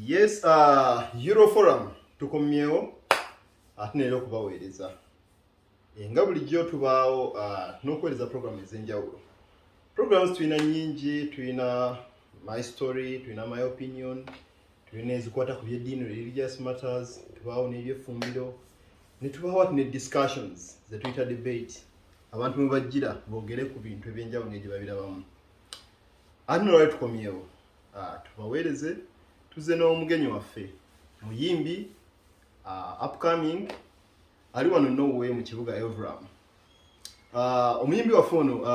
Yes, Euroforum tukomyewo ate leero okubaweereza. Nga bulijjo tubaawo n'okuweereza programu ez'enjawulo. Programs tulina nnyingi, tulina My Story, tulina My Opinion, tulina ezikwata ku byeddiini, religious matters, tubaawo n'ebyefumbiro, ne tubaawo ne discussions ze tuyita debate. Abantu mwe bajjira boogere ku bintu eby'enjawulo ng'egye babirabamu. Ate n'olwali tukomyewo, tubaweereze tuze n'omugenyi waffe muyimbi upcoming ali wano Norway mu kibuga Elverum. Omuyimbi waffe ono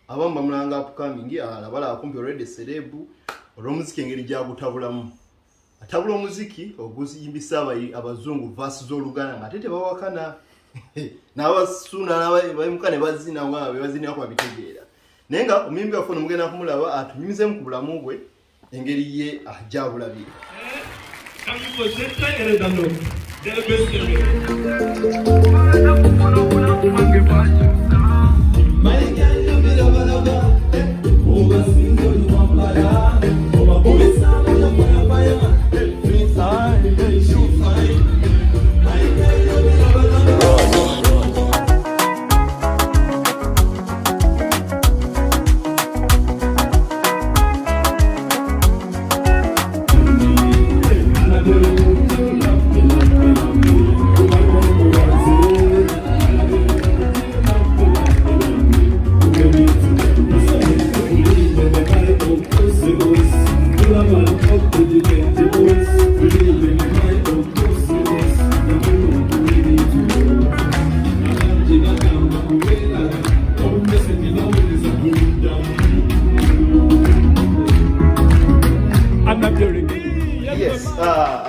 abamu bamulanga upcoming alabala akumpi already celeb olw'omuziki engeri gyagutabulamu. Atabula omuziki oguziyimbisa abazungu verse z'Oluganda ng'ate tebawakana n'abasuna n'abayimuka ne bazina nga bebazinira ku babitegeera. Naye nga omuyimbi waffe ono mugenda kumulaba atunyumizemu ku bulamu bwe engeri ye ajabulabira.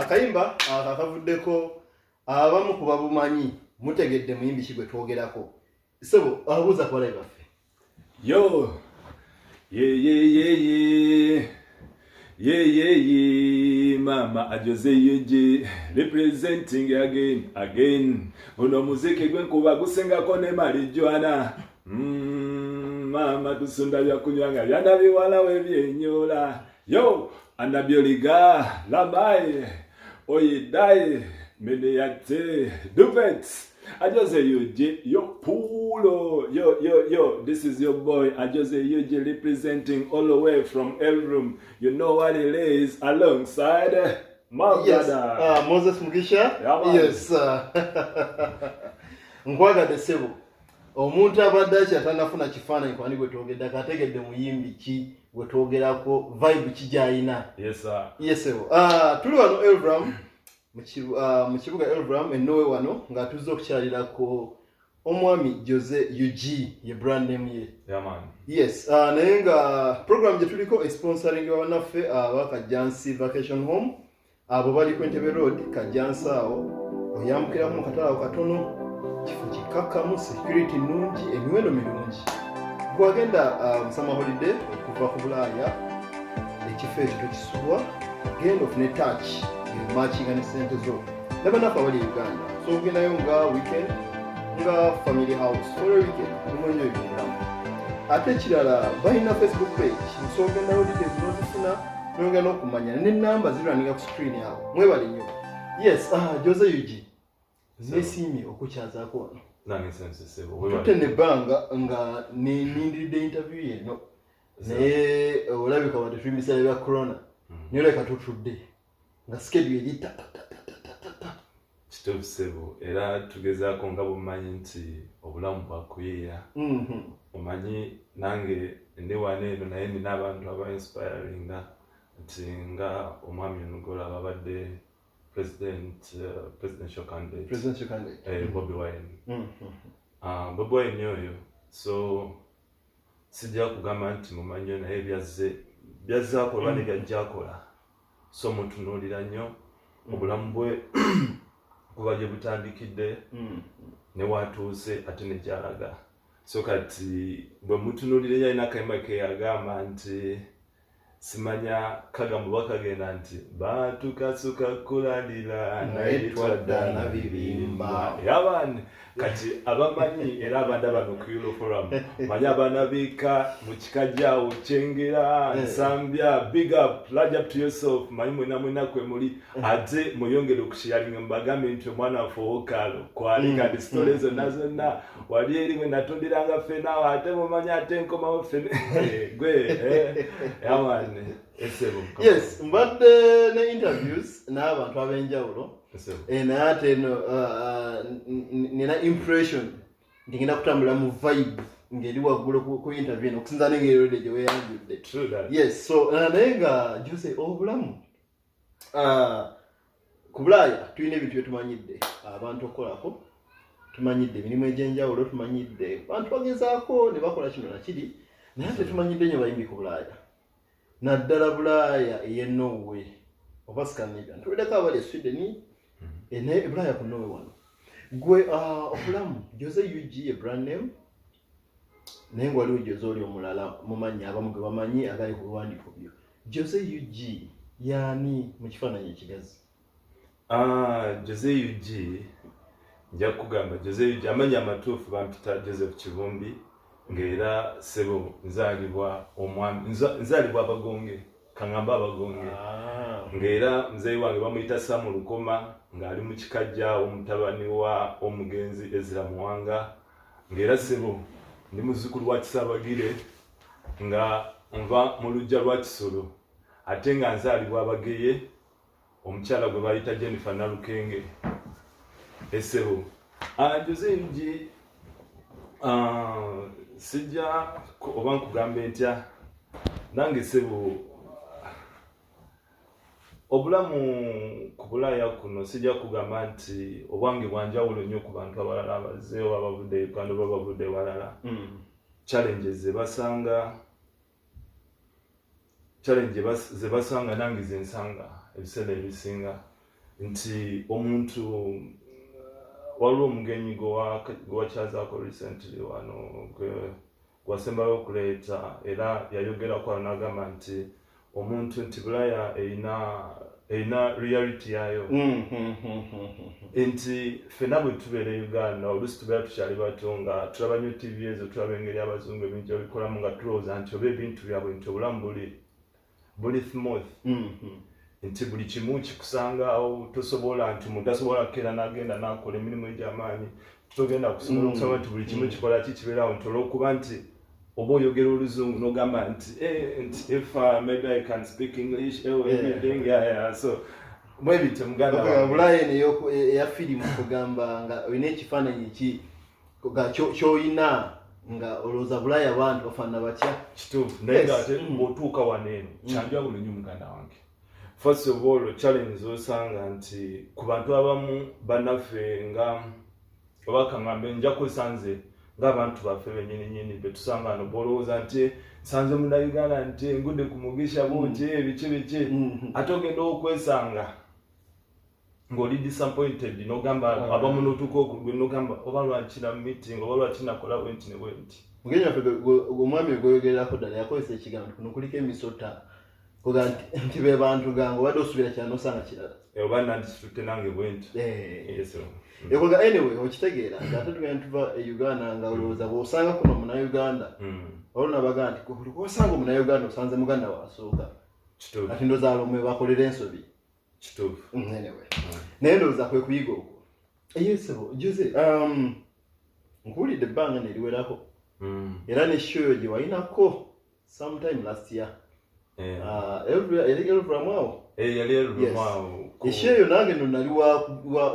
Akayimba akavuddeko abamu ku babumanyi mutegedde muyimbi kigwe twogerako. Sebo abuuza kwa live affe. Yo mama Ajoze Yuji representing again ono muziki gwenkuba gusengako ne Marijuana mama tusunda bya kunywanga byana biwala webyenyola yo anabyoliga labai oyidai meneyate duvet Ajoze Yuji yo pulo yo this is your boy Ajoze Yuji representing all the way from Elverum. You know what it is alongside my brother Moses Mugisha. Yeah, yes nkwagadde Sebo omuntu abadde kyatanafuna kifaananyi kwani gwe twogedde akategedde muyimbi ki gwe twogerako vibe kijayina. Yes sir. Yes Sebo tuli wano Elverum mu kibuga Elverum ennowe wano nga tuzze okukyalirako omwami Jose Yuji ye brand name ye. Yeah man. Yes naye nga program gye tuliko sponsoring bannaffe Kajjansi Vacation Home abo bali ku Entebbe Road Kajjansi awo oyambukiramu mu katala katono kifo kikakkamu security nnungi emiwendo mirungi gwagenda summer holiday okuva ku Bulaaya ekifo ekyo tokisubwa genda ofune touch matchinga ne sente zo n'abanafu abali Uganda so ogendayo nga weekend nga family house for a weekend nimwenyo ebiramu ate ekirala balina Facebook page so ogendayo details n'ozifuna n'ogenda okumanya n'ennamba ziraninga ku screen yawo mwebale nnyo. Yes Jose Yuji nesiimye okukyazaako wano Nange sense Sebo tute nebbanga nga nindiridde interview yeno naye olabika wadde tuli biseera bya corona naye leka tutudde nga schedule eri kituufu Sebo era tugezaako nga bumanyi nti obulamu bwakuyiira omanyi nange ndi wano eno naye nina abantu aba inspiringa nti nga omwami Onugola abadde presidential candidate Bobi Wine. Bobi Wine oyo so sijja kugamba nti mumanyi naye byazzaako oba ne byajjakola so mutunuulira nnyo obulamu bwe kuba gye butandikidde ne watuuse ate ne gyalaga so kati bwe mutunuulire yalina akayimba ke yagamba nti simanya kagambo bakagenda nti batukasuka kulandira naye twadda na bibimba yabani kati abamanyi era abanda bano ku Euro Forum manya abanabika mu kikajjaawo kyengera nsambya big up large up to yourself manyi mwena kwe muli ate muyongere okusharinga mbagambe nti omwana waffe Okalo kwali kati stories zonna wali eriwe natonderanga ffenaawo ate mumanya ate nkomawo ffene gwe yabani yes mbadde ne interviews n'abantu ab'enjawulo naye ate eno nina impression nti ngenda kutambula mu vibe ngeri waggulu ku interview eno okusinza n'engeri gye weeyanjudde yes so naye nga Jose obulamu ku Bulaaya tulina ebintu bye tumanyidde abantu okukolako tumanyidde emirimu egy'enjawulo tumanyidde abantu bagezaako ne bakola kino nakiri naye ate tumanyidde nnyo bayimbi ku Bulaaya naddala Bulaaya ey'e Norway oba Scandinavia tuweddeko abali e Sweden naye Bulaaya ku Norway wano gwe obulamu Jose UG ye brand name naye nga waliwo Jose oli omulala mumanyi abamu ge bamanyi agali ku biwandiiko byo Jose UG yaani mu kifaananyi ekigazi Jose UG nja kugamba Jose UG amanyi amatuufu bampita Joseph Kivumbi ngera sebo nzalibwa omwami nzalibwa Abagonge kangamba Abagonge ngera mzee wange bamuyita Samu Lukoma ngali mu kikajjaawo mutabani wa omugenzi Ezra Muwanga ngera sebo ndi muzukulu wa Kisabagire nga nva mu lujja lwa Kisolo ate nga nzalibwa Abageye omukyala gwe bayita Jennifer Nalukenge esebo Jose UG sijja oba nkugambe ntya nange sebo obulamu ku Bulaaya kuno sijja kugamba nti obwange bwanjawulo nnyo ku bantu abalala abazze oba abavudde Uganda oba abavudde walala challenges ze basanga nange ze nsanga ebiseera ebisinga nti omuntu waliwo omugenyi gwewakyazaako recently wano gwasembayo okuleeta era yayogerako n'agamba nti omuntu nti Bulaaya eyina reality yayo nti ffenna bwe tubeera e Uganda oluusi tubeera tukyali bato nga tulaba nnyo TV ezo tulaba engeri abazungu ebintu ebikolamu nga tulowooza nti oba ebintu byabwe nti obulamu buli smooth nti buli kimu kikusangaawo tosobola nti omuntu asobola kukeera n'agenda n'akola emirimu egy'amaanyi togenda kusobola okusoma nti buli kimu kikola kikibeerawo nti olw'okuba nti oba oyogera oluzungu n'ogamba nti if maybe I can speak English everything so maybe temuganda Bulaaya eno eya firimu kugamba nga olina ekifaananyi ky'oyina nga olowooza Bulaaya abantu bafaanana batya kituufu naye ng'ate bw'otuuka wano eno kyanjawulo nnyo muganda wange. First of all, challenge osanga nti ku bantu abamu bannaffe nga obakaŋŋambe njako sanze ng'abantu baffe bennyini betusanga no bolowooza nti sanze Munnayuganda nti engudde ku mugisha bunti biki ate ogenda okwesanga ng'oli disappointed n'ogamba abamu n'otuuka okugwe n'ogamba oba lwakina meeting oba lwakina kola bwenti ne bwenti. Mugenyi waffe omwami gweyogererako ddala yakozesa ekigambo kuno kuliko emisota koga nti be bantu gange obadde osubira kyano osanga kirala oba nandisitutte nange bwenti ekoga anyway okitegeera nti ate tugenda tuva e Uganda nga olowooza bw'osanga kuno Munnayuganda olwo nabaga nti osanga Munnayuganda osanze muganda wasooka ati ndooza alomwe bakolera ensobi kituufu anyway naye ndowooza kwe kuyiga okwo yesebo Jose nkuwulidde ebbanga neriwerako era ne show gye walinako sometime last year esheeyo nange no nali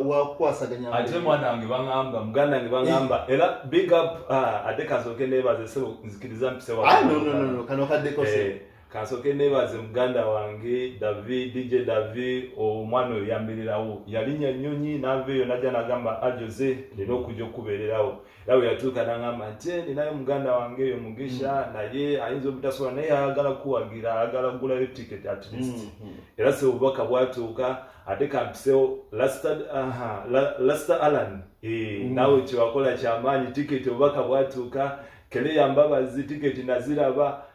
wakwasaganya ate mwana wange baŋŋamba muganda wange baŋŋamba era big up ate kasooke neebaze sebo nzikiriza mpise no kano kaddeko kasooke neebaze muganda wange DJ David omwana oyo yambirirawo yalinnya Nnyonyi n'aveeyo najja n'agamba Jose nina okujja okubeererawo era bwe yatuuka n'aŋŋamba nti ninayo muganda wange eyo Mugisha naye ayinza obutasobola naye ayagala kuwagira ayagala kugulayo tiketi at least era se obubaka bwatuuka ate kampisewo Lasta Alan naawe kyewakola kyamaanyi tiketi obubaka bwatuuka Keleya Mbabazi tiketi naziraba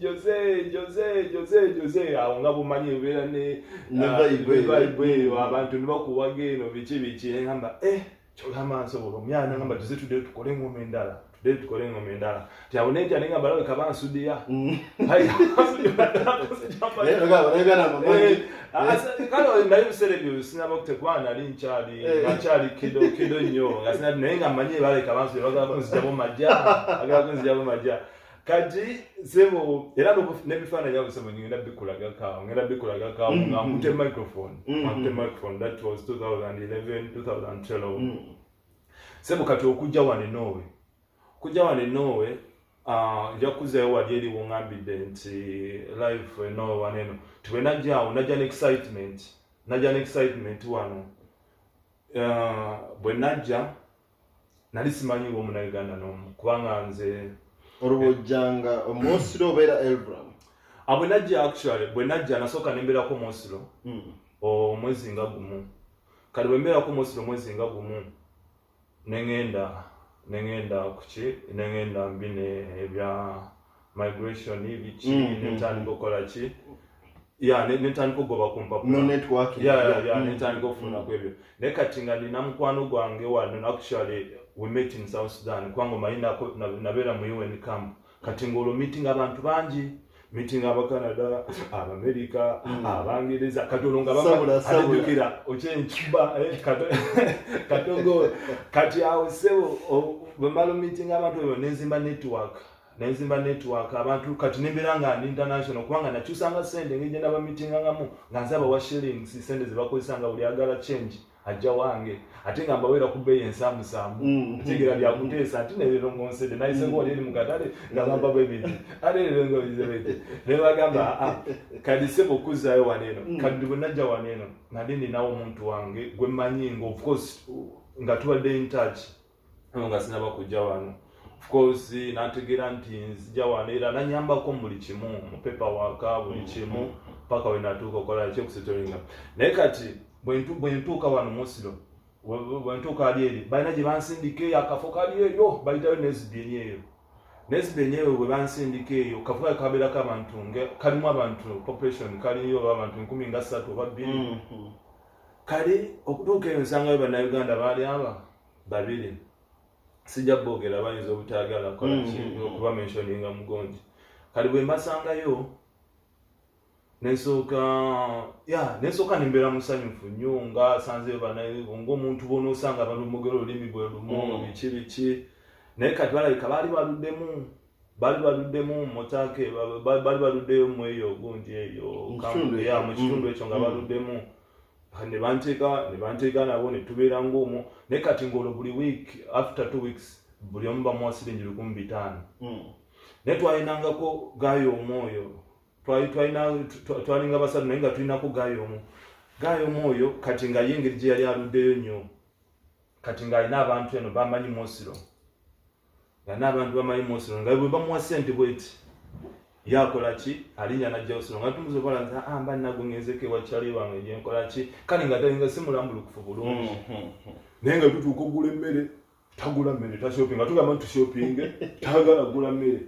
Jose awo nga bumanyi ubeera ne vibe abantu ne bakuwaga eno biki ngamba kyogamba nsobola omwana ngamba tuze tudde tukole engoma endala tiawo netya nengamba laweka bansudiya kale naye ebiseera ebyo sinaba kutekwana nali nkyali kido nnyo nga sinadi naye nga mmanyi baleka bansudiya bagala kunzijabo majja kati sebo era n'ebifaananyi abo sebo ngenda bikulagako nga nkute microphone that was 2011 2012 sebo kati okujja wane Norway nja kuzeewo wali eriwo ngambidde nti live no waneno twenajjaawo najja ne excitement wano bwe najja nali simanyiwo Munnayuganda n'omu kubanga nze olwojjanga Mosiro obeera Elbram. Bwe najja nasooka nembeerako Mosiro omwezi nga gumu. Kale bwe mbeerako Mosiro omwezi nga gumu nengenda mbine ebya migration biki netandika okukola ki netandika okugoba ku mpapula netandika okufuna ku ebyo naye kati nga nina mukwano gwange wano actually we met in South Sudan kwangu mayinako nabeera mu UN camp kati ng'olwo meeting abantu bangi meeting Canada, America, Abangereza, Katolo nga bamajukira okyenkiba Katongo kati awo sebo bwemalo meeting abantu ebyo nenzimba network abantu kati nemberanga ndi international kubanga nakyusanga sente ngegenda ba meeting ngamu nga nzaba wa shillings sente zibakozesanga buli agala change ajja wange ate nga mbawera ku bei ensamusamu kigira bya kuteesa ati ne lero ngonsede naise ngo liri mukatale ngamba bebidi ate lero ngo izebete ne bagamba kadi sebo kuzayo waneno kadi bunajja waneno nadindi nawo omuntu wange gwe manyingo of course nga tuwadde in touch nga sinaba kujja wano of course nategera nti nzija wanera nanyambako buli kimu mu paperwork buli kimu paka we natuuka okola ekyo kusetolinga naye kati bwe ntuuka wano Mosiro bwe ntuuka ali eri balina gye bansindika akafo kali eyo bayitayo Nesbieni eyo bwe bansindika eyo kafuka kabeerako abantu kalimu abantu population kaliyo abantu 13 oba 2 kale okutuuka eyo nsangayo bannayuganda baali babiri sijja boogera bayinza obutaagala kola okuba mentioninga mugonji kale bwe mbasangayo nesooka nembeera musanyufu nnyo nga sanzeyo banayo ng'omuntu bona osanga abantu mugero olulimi bwe lumu biki naye kati balabika baali baluddemu motaake baali baluddeyo mu eyo gundi eyo mu kitundu ekyo nga baluddemu ne banteeka nabo ne tubeera ng'omwo naye kati ng'olwo buli week after 2 weeks buli omu bamuwa siringi 500 naye twalinangako gaayo omwoyo twalinga basatu naye nga tulinako gaayo omwoyo kati nga yengeri gye yali aluddeyo nnyo kati ng'alina abantu eno bamanyi Mosiro nga bwe bamuwa ssente bweti yakola ki alinya najja Osiro nga tumuzobola nti mba nagongezeko ewakyali wange gyenkola ki kale nga talinga simulambulukufu bulungi naye nga tutuuka okugula emmere tagula mmere tashoppinga tugamba nti tushoppinge tagala gula mmere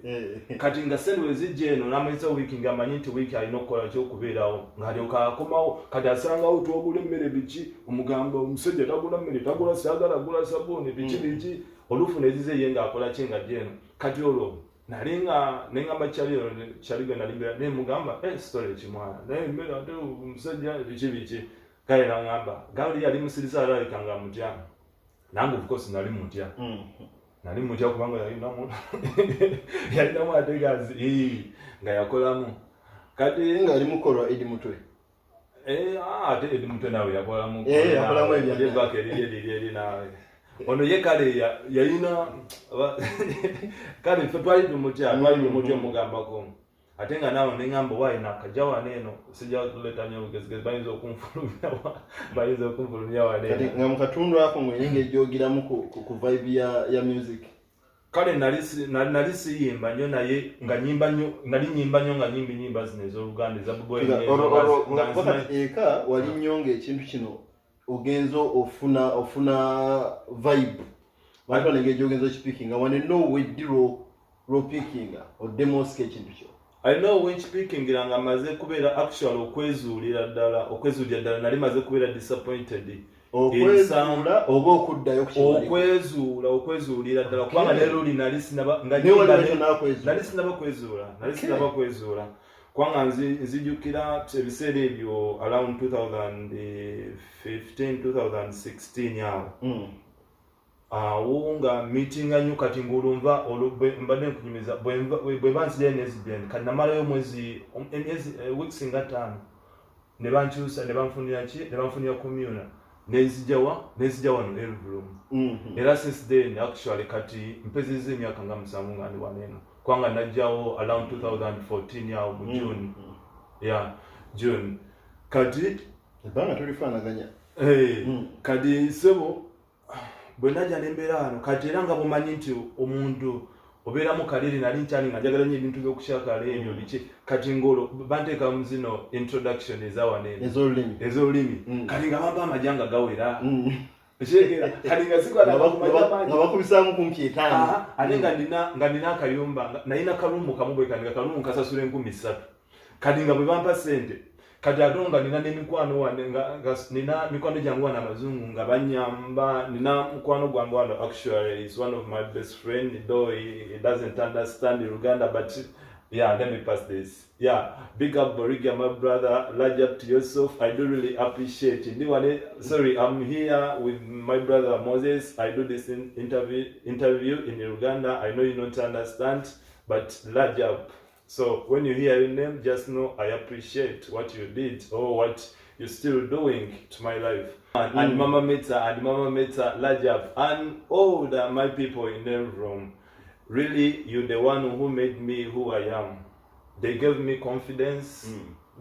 kati nga sente bwe zijja eno n'amanyisa wiiki ng'amanyi nti wiiki alina okukola ki okubeerawo ng'alyoka akomawo kati asangawo twogula emmere biki omugamba omusajja tagula mmere tagula saagala agula sabuuni biki olufu nezize ye ng'akola ki nga jja eno kati olwo nengamba kyali gwe nalimbera naye mugamba story ekimwana naye mmere ate omusajja biki kale nangamba gaali yali musirisa alabika nga mutya nange of course nali mutya kubanga yalinamu ategazi nga yakolamu kati nga ali mukolwa Edi Mutwe ate Edi Mutwe nawe yakolamu ebyebaka eri nawe ono ye kale yalina kale ffe twali tumutya omugambako ate nga nawe nengamba waina akajja waneeno sijja kuleta nnyo bugezigezi bayinza okunfulumya waneeno kati nga mu katundu ako ng'enyinga ejyogeramu ku vibe ya music kale nali siyimba nnyo naye nga nali nyimba nnyo nga nyimba zino ez'Oluganda eza eka wali nnyo ng'ekintu kino ogenza ofuna vibe bantu banengeri gyogenza okipikinga waneno weddi lwopickinga oddemoska ekintu kyo I know when speaking nga maze kubeera actual okwezuulira ddala nali maze kubeera disappointed okwezuula oba okuddayo okwezuulira ddala kubanga leero nali sinaba kwezuula kubanga nzijukira ebiseera ebyo around 2015-2016 awo nga meetinga nnyo kati ng'olumva mbadde nkunyumiza bwe banzija Nesbieni kati namalayo weeks nga 5 ne bankyusa ne banfunira communa nezijja wano Elbrum era since then actually kati mpezezza emyaka nga 7 nga ndi waneeno kubanga najjawo around 2014 yawo mu June June kati ebbanga tulifaanaganya kadi sebo bwe najja nembeera wano kati era nga bumanyi nti omuntu obeera mu kaliri nali nkyali nga njagala nnyo ebintu by'okukyakala ebyo biki kati ngolo banteeka mu zino introduction ez'olulimi kati nga bamba amajanga gawera kati nga bakubisaamu kumpi etaano ate nga nina akayumba nalina kalumu kamu bwe kati nga kalumu kasasula 3,000 kati nga bwe bampa ssente kati ate nga nina n'emikwano wane nina mikwano gyange wana abazungu nga banyamba nina mukwano gwange wano actually is one of my best friend though he doesn't understand Uganda but yeah, let me pass this. Yeah, big up Boriga, my brother. Large up to yourself. I do really appreciate it. Sorry, I'm here with my brother Moses. I do this interview in Uganda. I know you don't understand, but large up. So when you hear your name, just know I appreciate what you did or what you're still doing to my life. And Mama Meta, large up. And all my people in the room. Really, you're the one who made me who I am. They gave me confidence.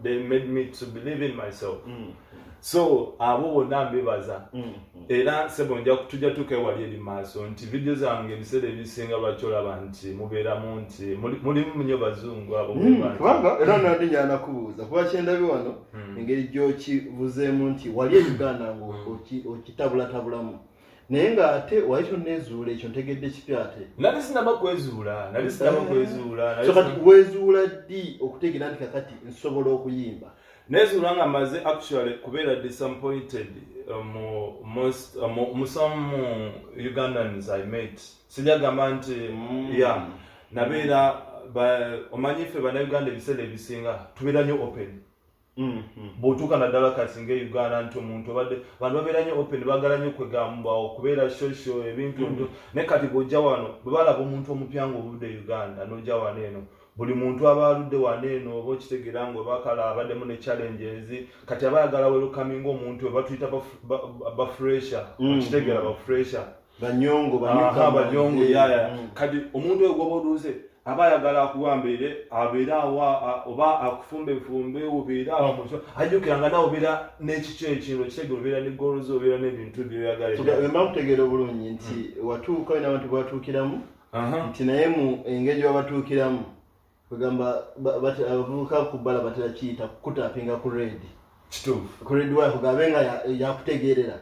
They made me to believe in myself. So, abo nambebaza. Era sebo nja tujja tukewali eri maaso nti video zange ebisere ebisinga lwakyolaba nti mubeeramu nti mulimu nnyo bazungu abo kubanga era nandi nyana kubuuza kuba kyendabye wano engeri gy'okibuzeemu nti wali Uganda ng'okitabulatabulamu naye ng'ate wali tonneezuula ekyo ntegedde kipya ate nali sinaba kwezuula so kati weezuula ddi okutegeera nti kakati nsobola okuyimba nezuula nga maze actually kubeera disappointed mu some Ugandans I met sijagamba nti yeah nabeera omanyi ffe bannayuganda ebiseera ebisinga tubeera nnyo open bw'otuuka naddala kati ng'Uganda nti omuntu obadde bantu babeera nnyo open baagala nnyo kwegamba okubeera shosho ebintu naye kati bw'ojja wano bwe balaba omuntu omupya ng'obudde Uganda n'ojja wano eno buli muntu aba aludde wano eno oba okitegeera ng'obakala abaddemu ne challenges kati aba ayagala welcoming omuntu we batuyita bafresha okitegeera bafresha banyongo yaya kati omuntu oyo gwoba oduuze aba ayagala akuwambeere abeere awa oba akufumbefumbe obeere awa muso ajjukira nga nawe obeera n'ekikyo ekiro kitegeera obeera ne goals obeera n'ebintu byoyagala wemba kutegeera obulungi nti watuuka wena abantu batuukiramu nti naye mu engeri gyebabatuukiramu kugamba abavubuka ku bbala batera kiyita kutapinga ku red kituufu ku red wayo kugambe nga yakutegeerera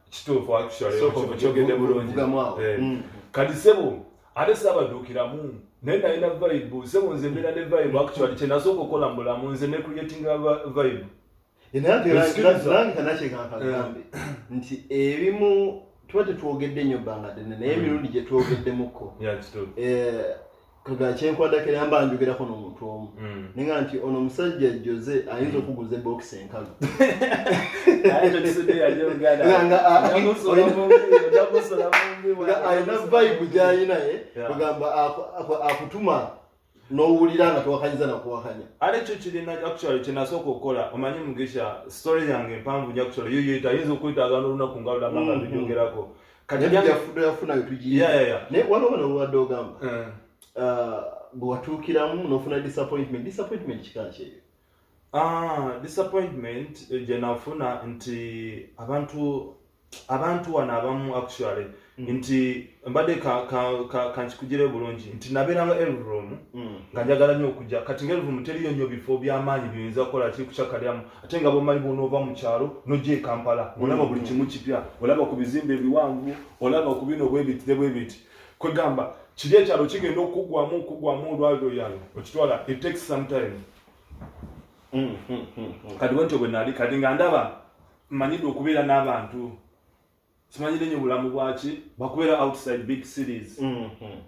kituufu actually kyogedde bulungi kati sebo ate sabaduukiramu naye nalina vibe sebo nze mbeera ne vibe actually kyenasooka okukola mu bulamu nze ne creatinga vibe nange kanakyekankagambe nti ebimu tuba tetwogedde nnyo bbanga ddene naye emirundi gye twogeddemukko kaga kyenkwadako era mba njogerako n'omuntu omu nenga nti ono omusajja Jose ayinza okuguza ebokisi enkalu alina vibe gy'alinaye kugamba akutuma n'owulira nga tewakanyiza nakuwakanya ate ekyo kirina actually kyenasooka okukola omanyi mugisha story yange empanvu nyo actually yoyeta ayinza okwetaaga n'olunaku nga lulamba nga tujogerako kati yafunayo tugiye naye waliwo n'obadde ogamba bwe watuukiramu n'ofuna disappointment kika kyeyo disappointment gye nafuna nti abantu wano abamu actually nti mbadde kankikugire bulungi nti nabeeranga Elvrum nga njagala nnyo okujja kati nga Elvrum teriyo nnyo bifo by'amaanyi byoyinza kukola kiri kukyakalyamu ate nga bwomanyi bw'onoova mu kyalo n'ojja e Kampala olaba buli kimu kipya olaba ku bizimbe ebiwanvu olaba ku bino bwebiti ne bwebiti kwegamba kiri ekyalo kigenda okuggwamu olwaliro yalo okitwala it takes some time kati bwentyo bwe nali kati nga ndaba mmanyidde okubeera n'abantu simanyire nnyo bulamu bwaki bakubeera outside big cities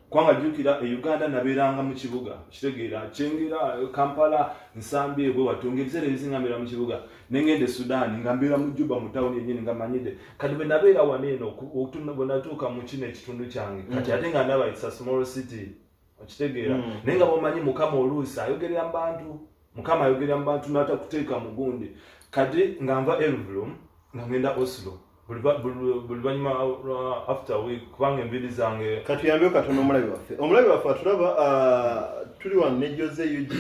kubanga jjukira Uganda nabeeranga mu kibuga kitegeera kyengera Kampala nsambi ebwe watunga ebiseera ebisinga mbeera mu kibuga nengende Sudan nga mbeera mu Juba mu tawuni yennyini nga manyidde kati bwe nabeera wano eno bwe natuuka mu kino ekitundu kyange kati ate nga ndaba it's a small city okitegeera naye nga bwomanyi Mukama oluusi ayogerera mu bantu Mukama ayogerera mu bantu n'atakuteeka mu gundi kati nga nva Elvrum nga ngenda Oslo buluvanyuma after week kubanga enviiri zange katuyambeyo katono omulabi waffe atulaba tuli wano ne Jose Yuji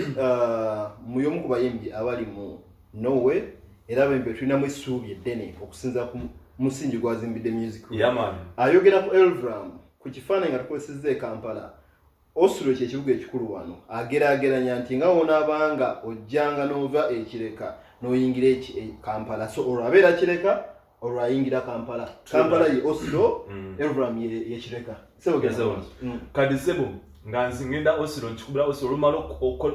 muyomu ku bayimbi abali mu Norway era bembe tulinamu essuubi eddene okusinza ku musingi gwazimbidde music yeah man ayogera ku Elvram ku kifaananyi nga tukozesezza e Kampala Oslo ky'ekibuga ekikulu wano ageraageranya nti nga wonaabanga ojjanga n'ova ekireka n'oyingira Kampala so olwo abeera kireka olwo ayingira Kampala ye Oslo Elvram ye kireka kadi sebo nga nzingenda Oslo nkikubira Oslo olumala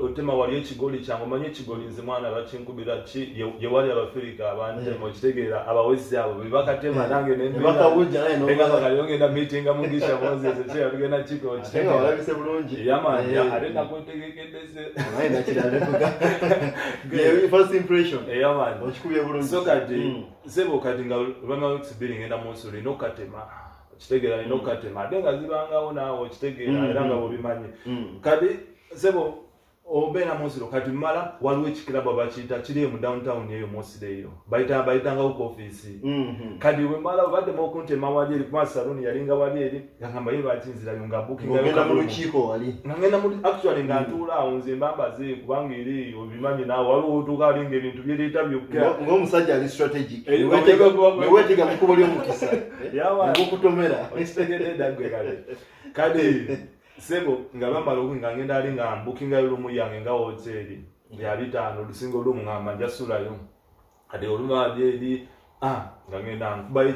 otema wali ekigoli kyange omanye ekigoli nze mwana bakinkubira ki ye wali Abafirika abantu mukitegeera abawezi abo bebakatema nange nembakawujja meetinga mugisha Moses ekya tugenda kiko kitenga walabise bulungi yamani ate nakwetegekedese naye nakiralevuga first impression yamani okikubye bulungi so kadi sebo kadi nga lwama weeks-billing ngenda mu Oslo inokatema kitegeera inokatema ate nga zibangawo naawe kitegeera era nga bobimanyi kadi sebo obeera mu Oslo kati mala waliwo ekikirabo bakiyita kiri mu downtown eyo mosire eyo bayitangawo ku ofiisi kadi we mala obadde mukuntema wali eri kuma saloni yalinga wali eri yangamba ye bakinzirayo nga bookinga mu lukiiko wali ngenda mu actually nga ntuula awo nze mbambaze kubanga eri obimanyi naawe waliwo otuuka alinga ebintu byeleeta byokka ng'omusajja ali strategic weetega mu kkubo ly'omukisa okutomera okitegedde daggwe kadi sebo nga bamala nga ngenda ali nga bookinga lumu yange nga hotel ya 5 olusingo lumu ngamba njasulayo kati olumu ali nga ngenda nkubayo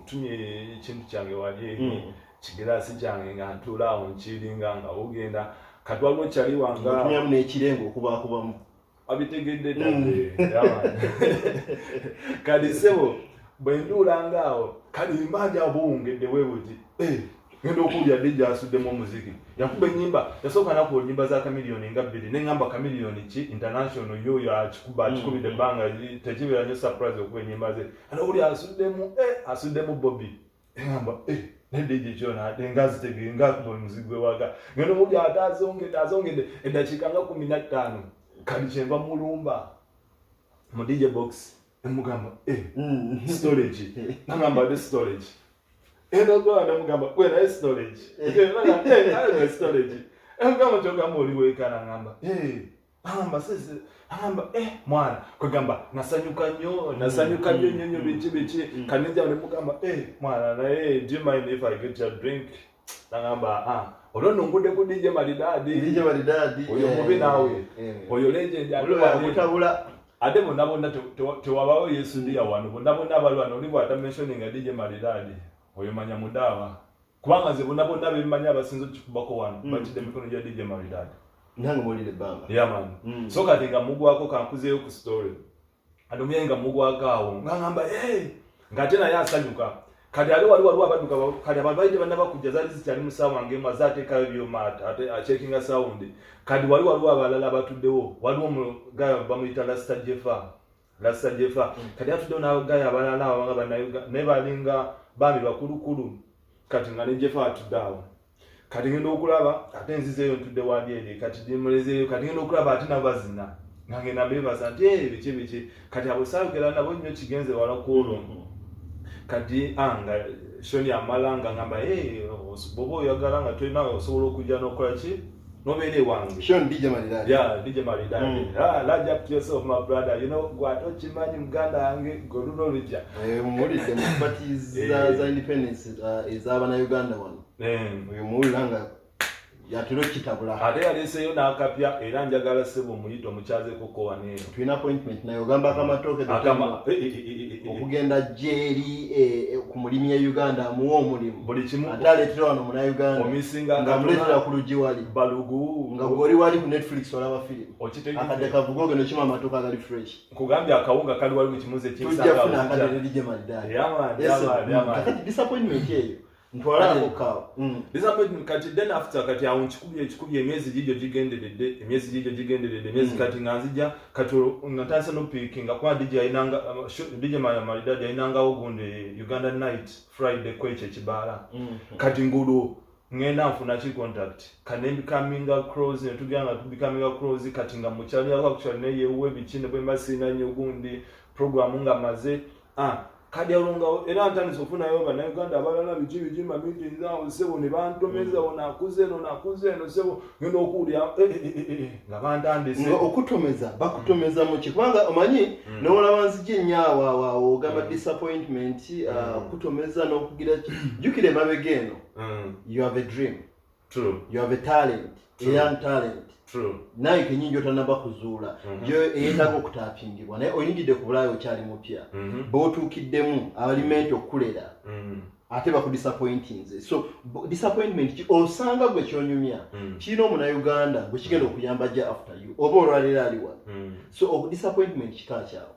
tumye ekintu kyange wali eri kigirasi kyange nga ntuula awo nkiringa nga ugenda kati waliwo kyali wanga tunyamu n'ekirengo okubakubamu abitegedde dde kadi sebo bwe nduulanga awo kadi mbanja obuwungedde weewuti ngenda okulya DJ asuddemu omuziki yakuba ennyimba yasooka nakuwa ennyimba za kamiliyoni nga 2 neŋŋamba kamiliyoni ki international yoyo akikubidde ebbanga tekibeera nnyo surprise okuba ennyimba ze ate oli asuddemu Bobby eŋŋamba ne DJ kyona ate nga zitegere nga akuba omuziki gwe waga ngenda omuli ate azongedde eddakiika nga 15 kadi kyenva mulumba mu DJ box emugamba storage naŋŋamba ate storage endo gwana mugamba kwera storage storage ngamba chogamba oli wekana ngamba amba sese amba mwana kwegamba nasanyuka nnyo biki kanija ne mugamba mwana naye do you mind if I get your drink ngamba olwo ngude ku DJ Maridadi oyo mubi nawe oyo legend alutabula ate bonna tewabawo Yesu ndiya wano bonna balwana oli bwata mentioning DJ Maridadi oyo manya mudawa kubanga ze bonna bemanya abasinzo kikubako wano batide mikono gya DJ Maridadi nange molire banga yeah man so kati nga mugwako kankuzeyo ku story adomyenga mugwako awo ngamba ngate na yasanyuka kati ali waliwo abaduka kati ababaide banaba kujja zali zikyali musawa ngema zateekayo byomata ate checkinga sound kati waliwo abalala batuddewo waliwo mugaya bamuyita Lasta Jeffa kati atuddewo n'abagaya abalala abanga banayoga naye balinga bami bakulukulu kati nga ne Jeffa atuddawo kati ngenda okulaba ate nzizeeyo ntudde wali eri kati dimulezeeyo kati ngenda okulaba ate nabazina nga ngenda beebaza nti biki kati abo saayogera nabo nnyo kigenze wala kwolwo kati nga shoni amalanga ngamba boba oyagala nga tolina osobola okujja n'okola ki nobeere wange Sean DJ Maridadi DJ Maridadi large up to yourself my brother you know gwato kimanyi muganda yange goluno olujja mulidde mu parties za independence ez'abana Uganda wano oyo muwulanga yatero kitabula ate yaleseyo n'akapya era njagala sebo muyito mukyaze koko waneeno tulina appointment naye ogamba akamatoke okugenda jeri ku mulimi ya Uganda muwo omulimu buli kimu ate aleetera wano muna Uganda omisinga nga muleetera ku lugi wali balugu nga goli wali ku Netflix olaba filimu akadde kavuga ogenda okima amatoke agali fresh nkugambye akawunga kali wali mu kimuze tujja kufuna akadde DJ Maridadi yaman disappointment eyo ntwalako kawa disappointment kati then after kati awo nkikubye emyezi gijjo gigenderedde emyezi kati nga nzija kati natandise nopikinga kwa DJ Maridadi ayinangawo gundi Uganda Night Friday kwecho ekibaala kati ngulu ngenda nfuna ki contact kanembi coming across netuganga becoming across kati nga mukyali actually ne yewe bikine bwe masina nyo gundi program nga maze kadi alonga era ntandise okufunayo bannayuganda abalala biki meetings awo sebo ne bantomeza onakuze no sebo ngenda okuwulira nga bantandise okutomeza bakutomeza mu kikubanga omanyi n'olaba nzije nnyawo awo ogamba disappointment kutomeza n'okugira jjukira emabega eno you have a dream. True. You have a talent. True. A young talent. True. Naye kenyingi otanaba kuzuula yo eyetaaga okutaapingibwa naye oyingidde ku bulaayi okyali mupya b'otuukiddemu abalimenti okukulera ate bakudisappointinze so disappointment osanga gwe kyonyumya kirina omunayuganda gwe kigenda okuyamba jja after you oba olwaleero ali wano so disappointment kika kyawo.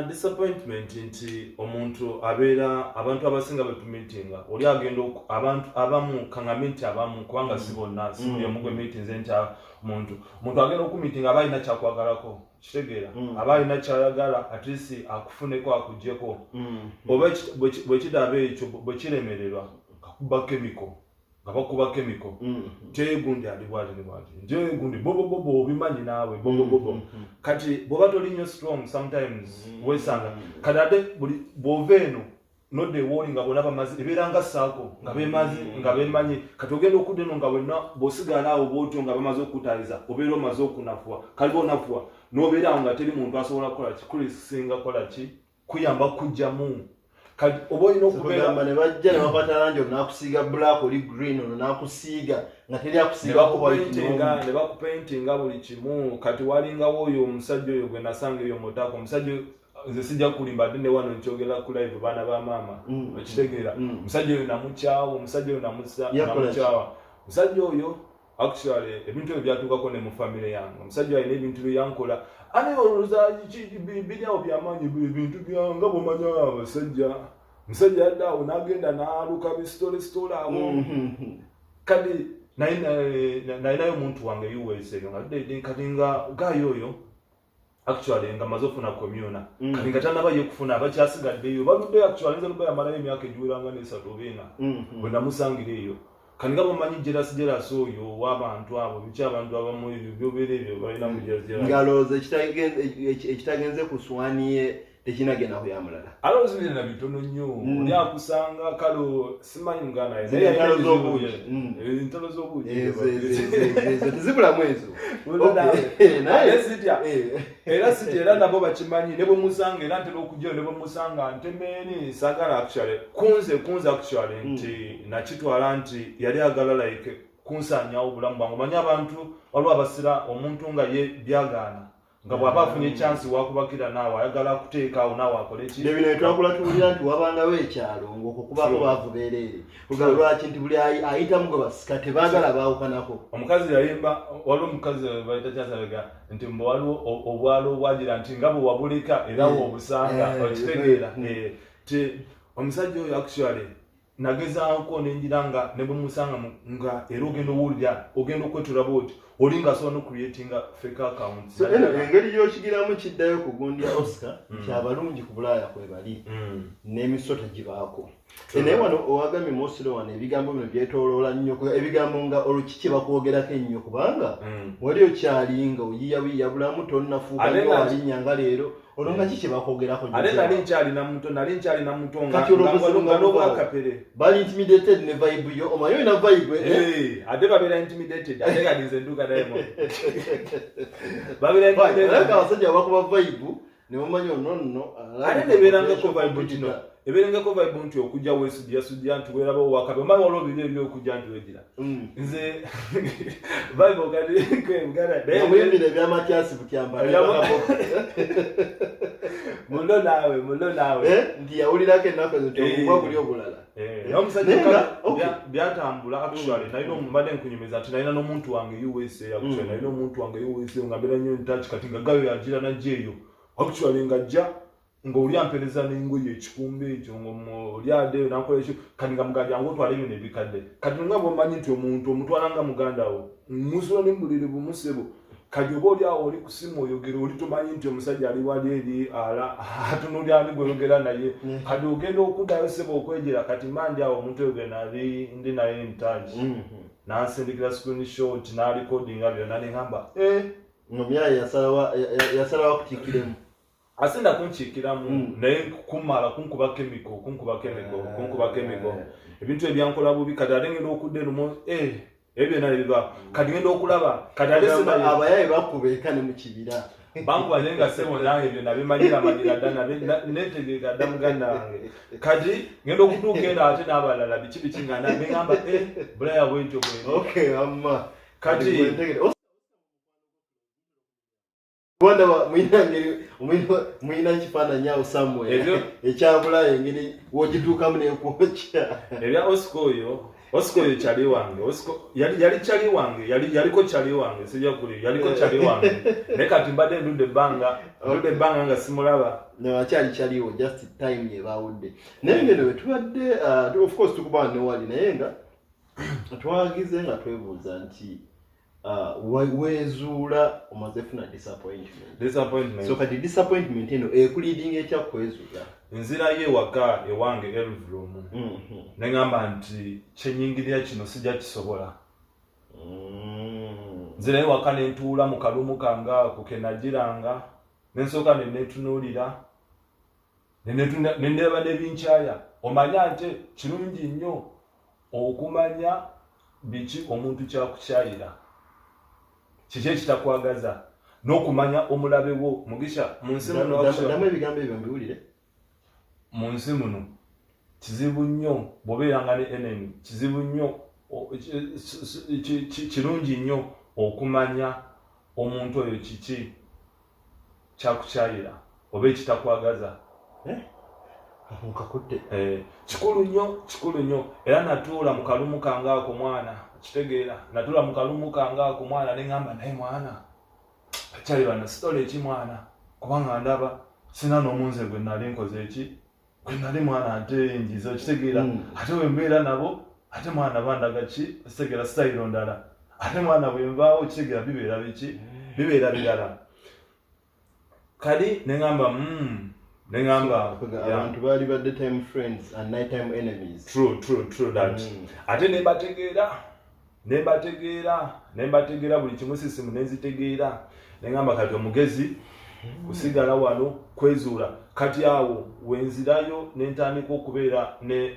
Disappointment nti omuntu abeera abantu abasinga betumitinga oli agenda abantu abamu kangamenti abamu kubanga si bonna si buli omu gwe meetings enta omuntu agenda okumitinga aba alina kyakwagalako kitegeera aba alina kyayagala at least akufuneko akuggyeko oba bwe kidaba ekyo bwe kiremererwa kakuba chemical nga bakuba chemical tegundi ali bwati nje gundi bobo obimanyi naawe bobo kati boba tolinyo strong sometimes wesanga kadade buli boveno no de warning nga bona bamazi eberanga sako nga bemanyi kati ogenda okudeno nga bonna bosigala awo botyo nga bamaze okutaliza obero mazo kunafua kalibo nafua nobera nga teri muntu asobola kola kikuli singa kola ki kuyamba kujjamu kati oboyino okubera ne bajja ne bapatalanja nakusiga black oli green ono nakusiga nga teri akusiga ko white ne bakupaintinga buli kimu kati walinga woyo omusajja oyo gwe nasanga eyo motako omusajja nze sijja kulimba dine wano nkyogera ku live bana ba mama okitegeera omusajja oyo namukyawa omusajja oyo namukyawa omusajja oyo actually ebintu ebyo byatuukako ne mu family yange omusajja alina ebintu byeyankola ane oluza bidyawo byamaanyi ebintu byanga bwomanya abasajja omusajja yaddaawo n'agenda n'aluka bisitole awo kadi nalinayo omuntu wange US eyo nga kati nga gayo oyo actually nga maze ofuna komyuna kati nga tanaba yekufuna abakyasigaddeyo baludde actually nze luba yamalayo emyaka egiweranga n'esatu oba ena bwe namusangira eyo kati nga bomanyi jelas oyo w'abantu abo biki abantu abamu ebyo byobeera ebyo balina mu jelas ngalowooza ekitagenze ku swani ye tekinagenda kuyamulala alozibire na bitono nnyo oli akusanga kalo simanyi muganda entalo z'obuugi tezibulamu ezo era sitya era nabo bakimanyi ne bwe musanga era ntera okujjayo ne bwe musanga ntemeeni sagala actually kunze actually nti nakitwala nti yali agala like kunsanyawo obulamu bwange omanyi abantu waliwo abasira omuntu nga ye byagaana nga bw'aba afunye chance wakubakira naawe ayagala kuteekaawo naawe akole ki ebyo bino twakula nti wabangawo ekyalo ng'okukubako baavu beereere kugaba lwaki nti buli ayitamu gwe basika tebaagala baawukanako omukazi yayimba waliwo omukazi bayita kyasabega nti mbe waliwo obwalo obwagira nti nga bwe wabuleka era w'obusanga okitegeera ti omusajja oyo actually nagezaako nenjira nga ne bwe musanga nga era ogenda owulira ogenda okwetula bwoti oli nga asobola n'ocreatinga fake accounts engeri gy'okigiramu kiddayo ku gundi ya Oscar kyabalungi ku Bulaaya kwe bali n'emisota gibaako naye wano owagambye Mosiro wano ebigambo bino byetooloola nnyo ebigambo nga olukiki bakwogerako ennyo kubanga wali okyali nga oyiyawiya bulamu tonnafuuka nnyo walinnya nga leero olonga kiki bakwogerako ate nali nkyalina muto nga n'obwakapere bali intimidated ne vibe yo omanyi olina vibe ate babeera intimidated ate kadize nduka diamond babeera intimidated abasajja bakuba vibe ne bamanyi ononno ate nebeerangako vibe kino ebeerengako vibe nti okujja weesujjasujja nti weerabawo wakabe omanyi waliwo biri ebyokujja nti wegira nze vibe okadikwebuganda ebyamatyasi butyambala mulo naawe nti yawulirako ennaku ezo tyokuba buli obulala omusajja byatambula actually nalina mbadde nkunyumiza nti nalina n'omuntu wange USA actually nalina omuntu wange USA nga mbeera nnyo ntaki kati nga gayo yagira najja eyo actually ngajja ng'oli ampereza n'engoye ekikumbe ekyo ng'olyadeyo nakola ekyo kati nga muganda yange otwala ebyo nebikadde kati nga bw'omanyi nti omuntu omutwala nga muganda wo musula n'embulire bumusebo kati oba oli awo oli ku simu oyogera oli tomanyi nti omusajja ali wali eri atunulya ani gweyogera naye kati ogenda okuddayo sebo okwegera kati mandi awo omuntu oyogera nali ndi naye ntaji nansindikira screenshot n'alikodinga byonna neŋŋamba nomyayi yasalawo akutiikiremu asinda kunchikiramu naye kumala kunkuba chemical ebintu ebyankola bubi kati ate ngenda okudde lumo ebyo nali biba kati ngenda okulaba kati ate abayaye bakubeka ne mu kibira bankuba nenga sebo nange ebyo nabimanyira ddala netegeeka dda muganda wange kati ngenda okutuuka eno ate n'abalala biki nga nabengamba bulaya bwentyo kati Wanda mwina kifaananyi awo somewhere ekyabulayo engeri wogituukamu nekwokya ebya Osco chali wange yali chali wange yaliko chali wange sijja kuli yaliko chali wange naye kati mbadde ndudde ebbanga nga simulaba nawakyali chaliwo just time yebawudde naye ngeno wetubadde of course tukubana newali naye nga twagize nga twebuuza nti wezuula omaze funa disappointment so kati disappointment eno ekuleading ekyakwezuula nzira ye waka ewange Elvroom nengamba nti kyenyingirira kino sijja kisobola nzira ye waka nentuula mu kalumu kange ako kenagiranga nensooka nenetunuulira nendeeba nebinkyaya omanya nti kirungi nnyo okumanya biki omuntu kyakukyayira kiki ekitakwagaza n'okumanya omulabe wo mugisha mu nsi muno ebigambo ebyo mbiwulire mu nsi muno kizibu nnyo bw'obeeranga ne enemy kizibu nnyo kirungi nnyo okumanya omuntu oyo kiki kyakukyayira oba ekitakwagaza kikulu nnyo era natuula mu kalumu kange ako mwana kitegeera natuula mu kalumu kange ako mwana neŋŋamba naye mwana bakyali bano sitola eki mwana kubanga ndaba sina n'omunze gwe nali nkoze eki gwe nali mwana ate njiza kitegeera ate bwe mbeera nabo ate mwana bandaga ki kitegeera sitayiro ndala ate mwana bwe nvaawo kitegeera bibeera biki bibeera birala kali neŋŋamba abantu baali badde time friends and night time enemies true that ate nembategeera buli kimu sisimu nenzitegeera neŋŋamba kati omugezi kusigala wano kwezuula kati awo wenzirayo nentandika okubeera ne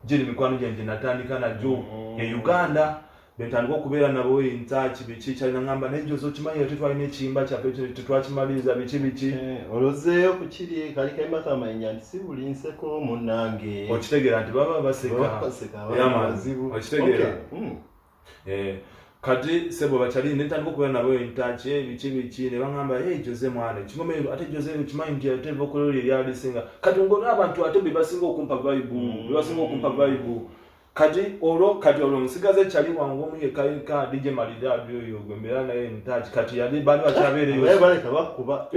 giri mikwano gyenje natandika najjo e Uganda bentandika okubeera nabo entaki biki kyalinaŋŋamba naye jozo okimanyi tetwalina ekiyimba kyaffe tetwakimaliriza biki olozeeyo ku kiri kali kaimaka amanya nti si buli nseko munnange okitegeera nti baba baseka okitegeera kati sebo bakyali nentandika okubeera nabo entaki biki ne baŋŋamba Jose mwana kigomero ate Jose okimanyi nti ateva okuloli eryalisinga kati ng'olina abantu ate bebasinga okumpa Bible kati olwo nsigaze kyali wangu omu yekayika DJ Malidadi oyo gwembeera naye entaki kati yali bali bakyabeereyo baleka bakuba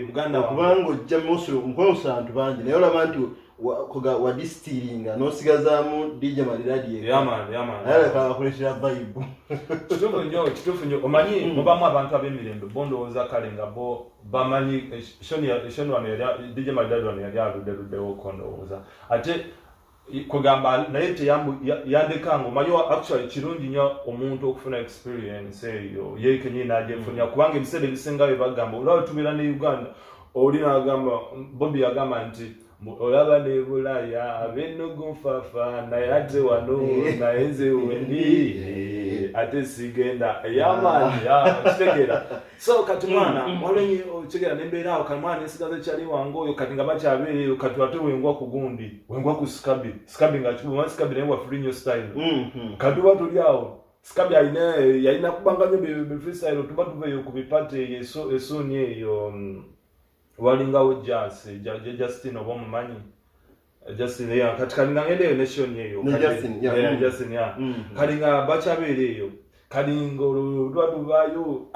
muganda kubanga ojja mukwewusa abantu bangi naye olaba nti wadistiringa n'osigazaamu DJ Malidadi aleka akolekerera Bible kituufu nnyo omanyi mubamu abantu ab'emirembe bo ndowooza kale nga bo bamanyi Shoni wano DJ Malidadi wano yali aluddewo kondowooza ate kugamba naye yandekanga omanyi actually kirungi nnyo omuntu okufuna experience eyo ye kenyini nagyefunira kubanga ebiseera ebisingayo bagamba olaba tubeera ne Uganda oli n'agamba Bobby yagamba nti olaba ne Bulaya ab'ennugu nfafa naye ate wano naye nze wendi ate sigenda yamaani kitegeera so kati mwana walenye okitegeera nembeera awo kati mwana nesigaze kyali wange oyo kati nga bakyabeereyo kati ate wengwa ku gundi wengwa ku Scabby nga kibumanyi Scabby naye wafuli nnyo style kati tuba tuli awo Scabby yalina kubanga nnyo befreestyle tuba tuveeyo ku bipate esuuni eyo walingawo Justin oba omumanyi Justin kati kali nga ngendeyo nation eyo Justin kali nga bakyabeereyo kali nga olwaduvaayo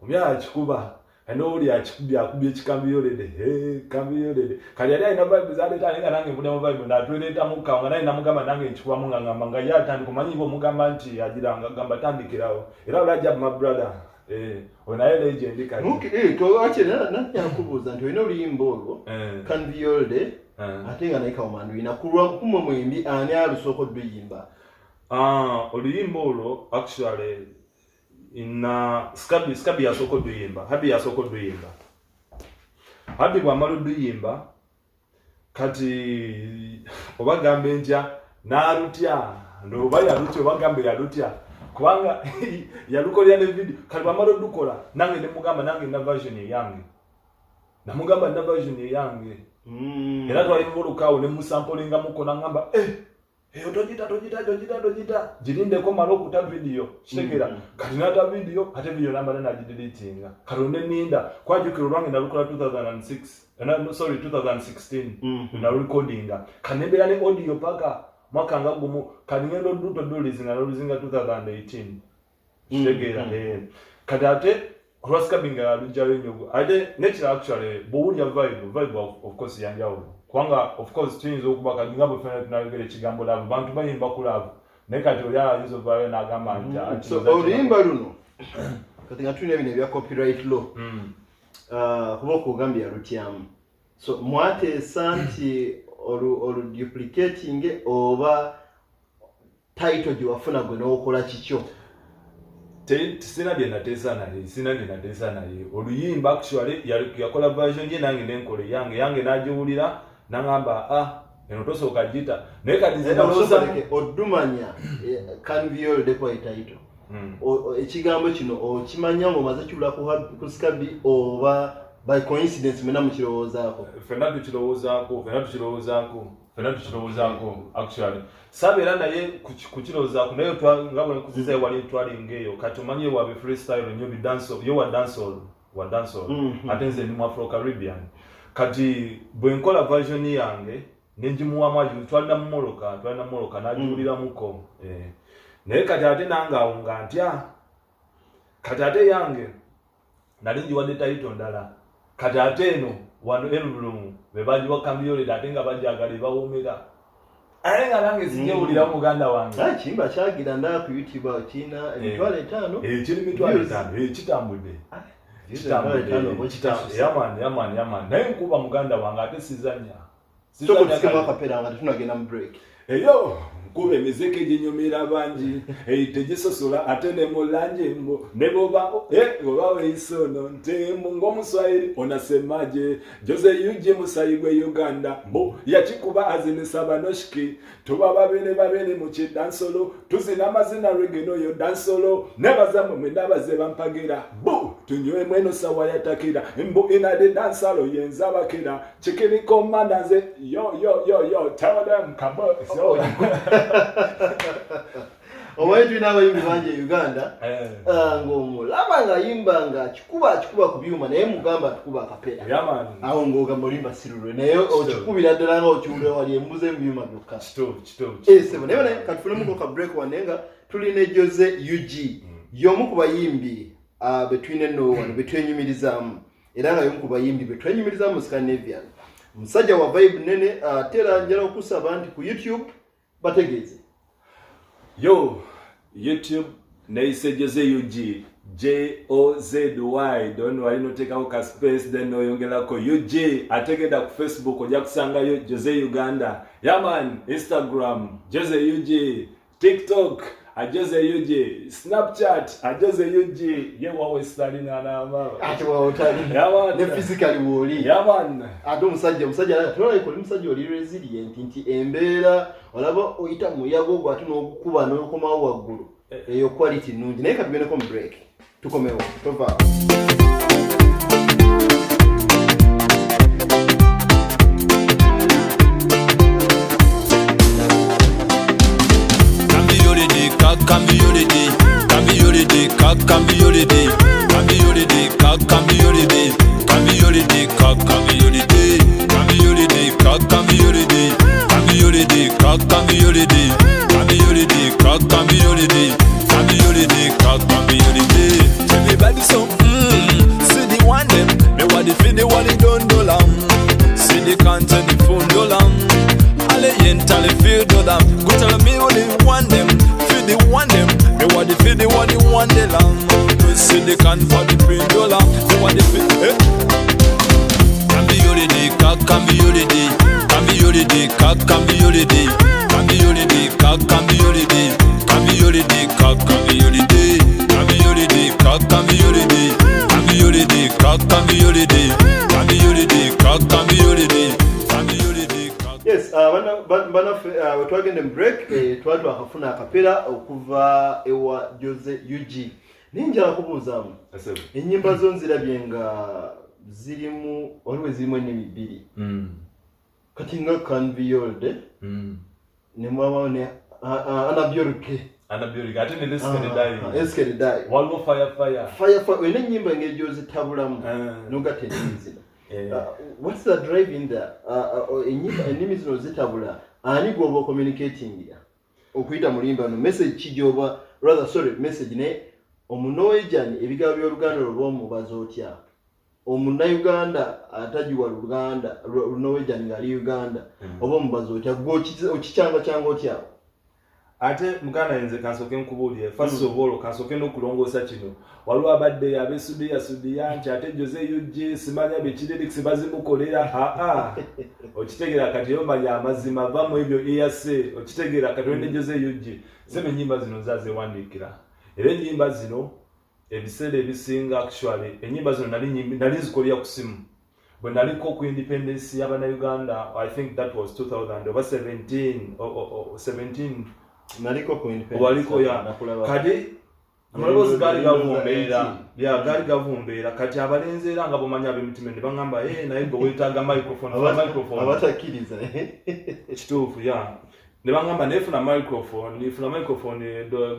omyala akikuba n'oli akubye ekikambiyolede kambiyolede kali yali alina Bible zaleeta naye nga nange nvudde mu Bible n'atwereetamu kawa nga naye namugamba nange nkikubamu nga ngamba nga ye atandika omanyiiba omugamba nti agiranga gamba tandikirawo era olajja my brother onaye legend kati towakira nakyakubuuza nti olina oluyimba olwo Canviolde ate nga naye kawomandu olina kulwa kumwe mwembi ani alusooka odduyimba oluyimba olwo actually ina Scabby yasooka odduyimba Happy yasooka odduyimba Ati bwamala oduyimba kati obagambe ntya n'alutya ndoba yalutya obagambe yalutya kubanga yalukolera ne video kati bwamala odukola nange ne mugamba nange na version eyange namugamba na version eyange era twalimbulukawo ne musampolinga mukona ngamba tojita girindeko mala okuta video kitegera kati nata video ate video nambala nagideletinga kati oneninda kwajukira olwange nalukola 2016 na recordinga kati nembeera ne audio paka mwaka nga gumu kati ngendo duto dulizinga 2018 kitegera kati ate cross-cubbing alujjayo nnyo ate nature actually bwowulya vibe of course yanjawulo kubanga of course tuyinza okuba kati nga bwe ffena tunayogera ekigambo laavu bantu bayimba ku laavu naye kati oli ayinza ovaayo n'agamba nti oluyimba luno kati nga tulina bino ebya copyright law kuba okugambye yalutyamu so mwateesa nti oluduplicating oba title gye wafuna gwe n'okola kikyo sina bye nateesa naye oluyimba actually yakola version ye nange nenkole yange nagiwulira nangamba eno tosooka gita naye kati odumanya kanvioldeko etitle ekigambo kino okimanya ng'omaze kiwula ku Scabby oba by coincidence mwena mukirowoozaako ffenna tukirowoozaako actually sabeera naye kukirowoozaako naye nga bwe nkuziza ewali twalingeeyo kati omanye wabe freestyle nnyo yo wa dancehall ate nze ndi mu Afro Caribbean kati bwe nkola version yange nengimuwamu twalina mu Moroka n'agiwuliramuko naye kati ate nange awo nga ntya kati ate yange nali njiwadde title ndala kati ate eno wano Elulumu be bagiwa Kambioleda ate nga bajagala bawomera ate nga nange sinjewulira muganda wange kimba kyagira ndala ku YouTube kina emitwalo 5 kiri mitwalo 5 kitambudde yaman naye nkuba muganda wange ate sizanya kapera nga tunagenda mu break eyo kuba emiziki ginyumira bangi tegisosola ate ne mulanje ne boba oba weisono ntembo ng'omuswahili onasemaje Jose Yuji musayigwe Uganda mbo yakikuba azinisa banoshiki tuba babene mu kidansolo tuzina amazina regeno yo dansolo nebaza mwe nabaze bampagira bo tunywe mweno sawa yatakira mbo inade dansalo yenza bakira chikini komandaze yo tell them come on owaitwi n'abayimbi bangi e Uganda ng'omulaba ng'ayimba nga kikuba ku byuma naye mugamba tukuba akapera awo ng'ogamba olimba sirulwe naye okikubira ddala nga okiwulira wali embuze mu byuma byokka sebo naye katufunemuko ka break wanne nga tulina Jose UG y'omu ku bayimbi between eno wano betwenyumirizaamu era nga y'omu ku bayimbi betwenyumirizaamu mu Scandinavian musajja wa vibe nene tera njala okusaba nti ku YouTube bategeeze YouTube naise Jose UG JOZY don't worry no take out a space then oyongerako UG ategeda ku Facebook ojja kusangayo Jose Uganda yaman Instagram Jose UG TikTok Jose UG Snapchat Jose UG yewawe stalina na mama ati wa otali yaman ne physically woli yaman ado musajja tolai ko musajja oli resilient nti embeera olaba oyita muyago gwa tunokukuba n'okoma waggulu eyo quality nungi naye katugende mu break tukomewo tova everybody so see the one them me what the feel the one they don't do long see the content the phone do long all the enter the feel do long go tell me what they want them feel the one them me what the feel the one they want they long see the can for the print do long me what they feel Kambi holiday Kambi holiday Kambi holiday Kambi holiday Kambi holiday Kambi holiday Kambi holiday Kambi holiday Kambi holiday Kambi holiday Kambi holiday Kambi holiday Kambi holiday banaffe twagenda mu break twali twakafuna akapera okuva ewa Jose UG. Ninjala kubuuzaamu ennyimba zo nzirabye nga zirimu waliwo zirimu ennimi bbiri kati nga Can Be Yold ne mwabawo ne Anabyoluke ate ne Eskeredai waliwo fire olina ennyimba engeri gy'ozitabulamu n'ogatta ennimi zino. What's the drive in there? Ennimi zino zitabula ani gwoba communicating okuyita mulimba no message kijoba message ne omunoejani ebigambo by'Oluganda olw'omubaza otya omunnauganda atajiwa Luganda lunoejani ngali Uganda oba omubaza otya okikyanga kyanga otya ate muganda yenze kansoke nkubuulire first of all kansoke n'okulongoosa kino waliwo abadde abesudiya nti ate Jose UG simanya bekireriksi bazimukolera okitegeera kati yomanya amazima va mu ebyo eyase okitegeera kati wende Jose UG sema ennyimba zino zazewandiikira era ennyimba zino ebiseera ebisinga actually ennyimba zino nali nzikolera ku simu bwe naliko ku independence y'Abannayuganda I think that was 2000 oba 17 naliko ku independence waliko ya kadi amaloboozi gaali gavumbeera kati abalenzi era nga bomanya ab'emitima ne baŋŋamba naye gwe weetaaga microphone abatakkiriza kituufu ya ne baŋŋamba neefuna microphone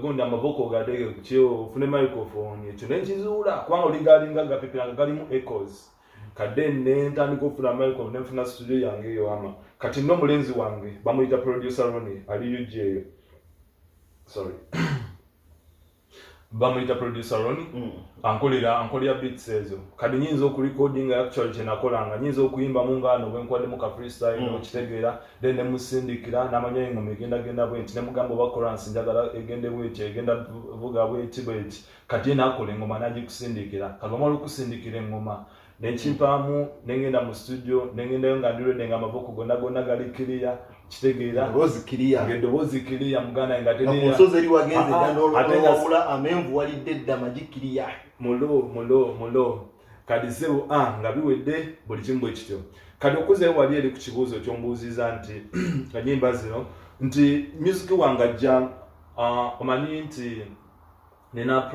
gundi amaboko gadege ku kyo ofune microphone ekyo nenkizuula kubanga oli gaalinga gapepera nga galimu echoes kadde ne ntandika okufuna microphone nenfuna studio yange eyo ama kati n'omulenzi wange bamuyita producer Ronnie ali UG eyo bamuyita producer Ronnie ankolera beats ezo kadi nyinza okurecordinga actually kyenakolanga nyinza okuyimbamu ngaano bwenkwaddemu ka freestyle okitegeera then nemusindikira n'amanya engoma egenda bwenti nemugamba oba chorus njagala egende bweti egenda vuga bweti kati naakola engoma nagikusindikira kati bamala okusindikira engoma nenkimpaamu nengenda mu studio nengendayo nga ndirwedde nga amaboko gonna galikiriya kitegeera ng'eddoboozi kiriya muganda nga teneomusozi eri wagenze wawula amenvu walidde dda magikiriya mulo kadi sebo nga biwedde buli kimu bwe kityo kati okuzeewo wali eri ku kibuuzo kyombuuziza nti ennyimba zino nti music wange ajja omanyi nti nina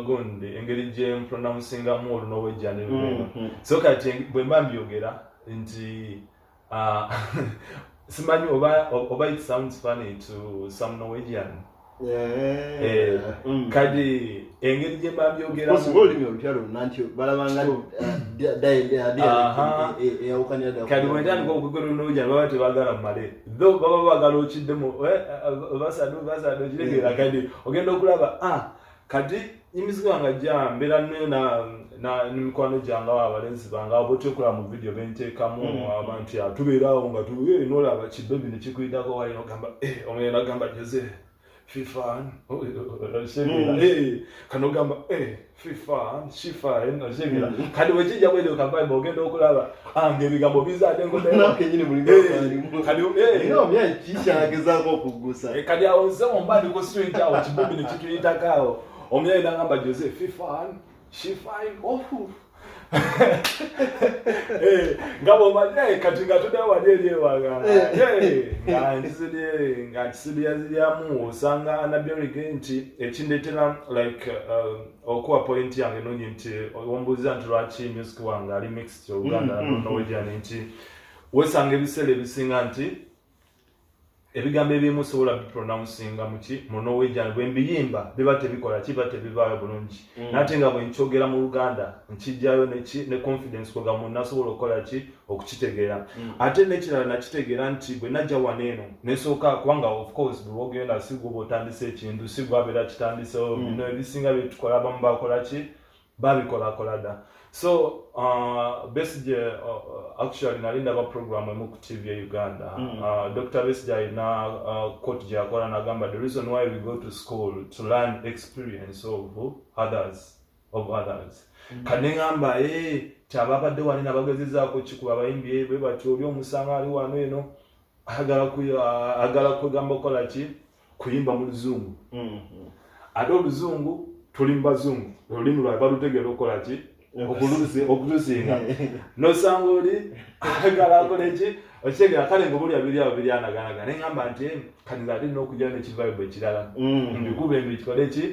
gundi engeri gye mpronouncingamu olunoweejani luleno so kati bwe mba mbyogera nti simanyi oba it sounds funny to some Norwegian kadi engeri gye mba mbyogera olulimi olutalo nanti balabanga kadi bwentandika okugera olunoweejani baba tebaagala mumale tho baba baagala okiddemu basadu kiregeera kadi ogenda okulaba kati imiziki wange ajja mbeera n'emikwano gyange abalenzi bange abo tyokulaba mu vidiyo benteekamu abantu atubeerawo nga nolaba kibebi ne kikuyitako wali nogamba omulala nagamba Jose FIFA kanogamba FIFA shifine oshegera kadi wekijja bwede okambaye ogenda okulaba ng'ebigambo bizaadde kishagezaako okugusa kadi awo nze omba ndiko street awo kibebi ne kituyitako omulala nagamba Jose FIFA shifine nga bw'omanyi kati nga tuddeyo wali eri ewaga nga nkisibiyaziryamu osanga anabyolike nti ekindeetera like okuwa point yange nonyi nti wombuuziza nti lwaki music wange ali mixed Uganda Norwegian nti wesanga ebiseera ebisinga nti ebigambo ebimu sobola bipronouncing mu Norwegian bwe mbiyimba biba tebikola kiba tebivaayo bulungi nate nga bwe nkyogera mu Luganda nkijjayo ne confidence koga mu nasobola okukola okukitegeera ate n'ekirala nakitegeera nti bwe najja waneeno nesooka kubanga of course bwe wogenda si gwe otandise ekintu si gwe abeera kitandisewo bino ebisinga byetukola abamu bakola babikolakola dda so Besigye actually nali ndaba program emu ku TV ya Uganda Dr. Besigye alina quote gye yakola nagamba the reason why we go to school to learn experience of others kane ngamba kyababadde wali nabagezezaako kikuba abayimbi bwe batyo oli omusanga ali wano eno agala kugamba okola kuyimba mu Luzungu ate Oluzungu tuli mu Bazungu olulimi lwabe balutegeera okukola okulusinga nosanga oli agala akole Okitegera kale ngobuli abiri anaganaga nengamba nti kati ate n'okujja n'ekivibe ekirala mbikube mbikole ki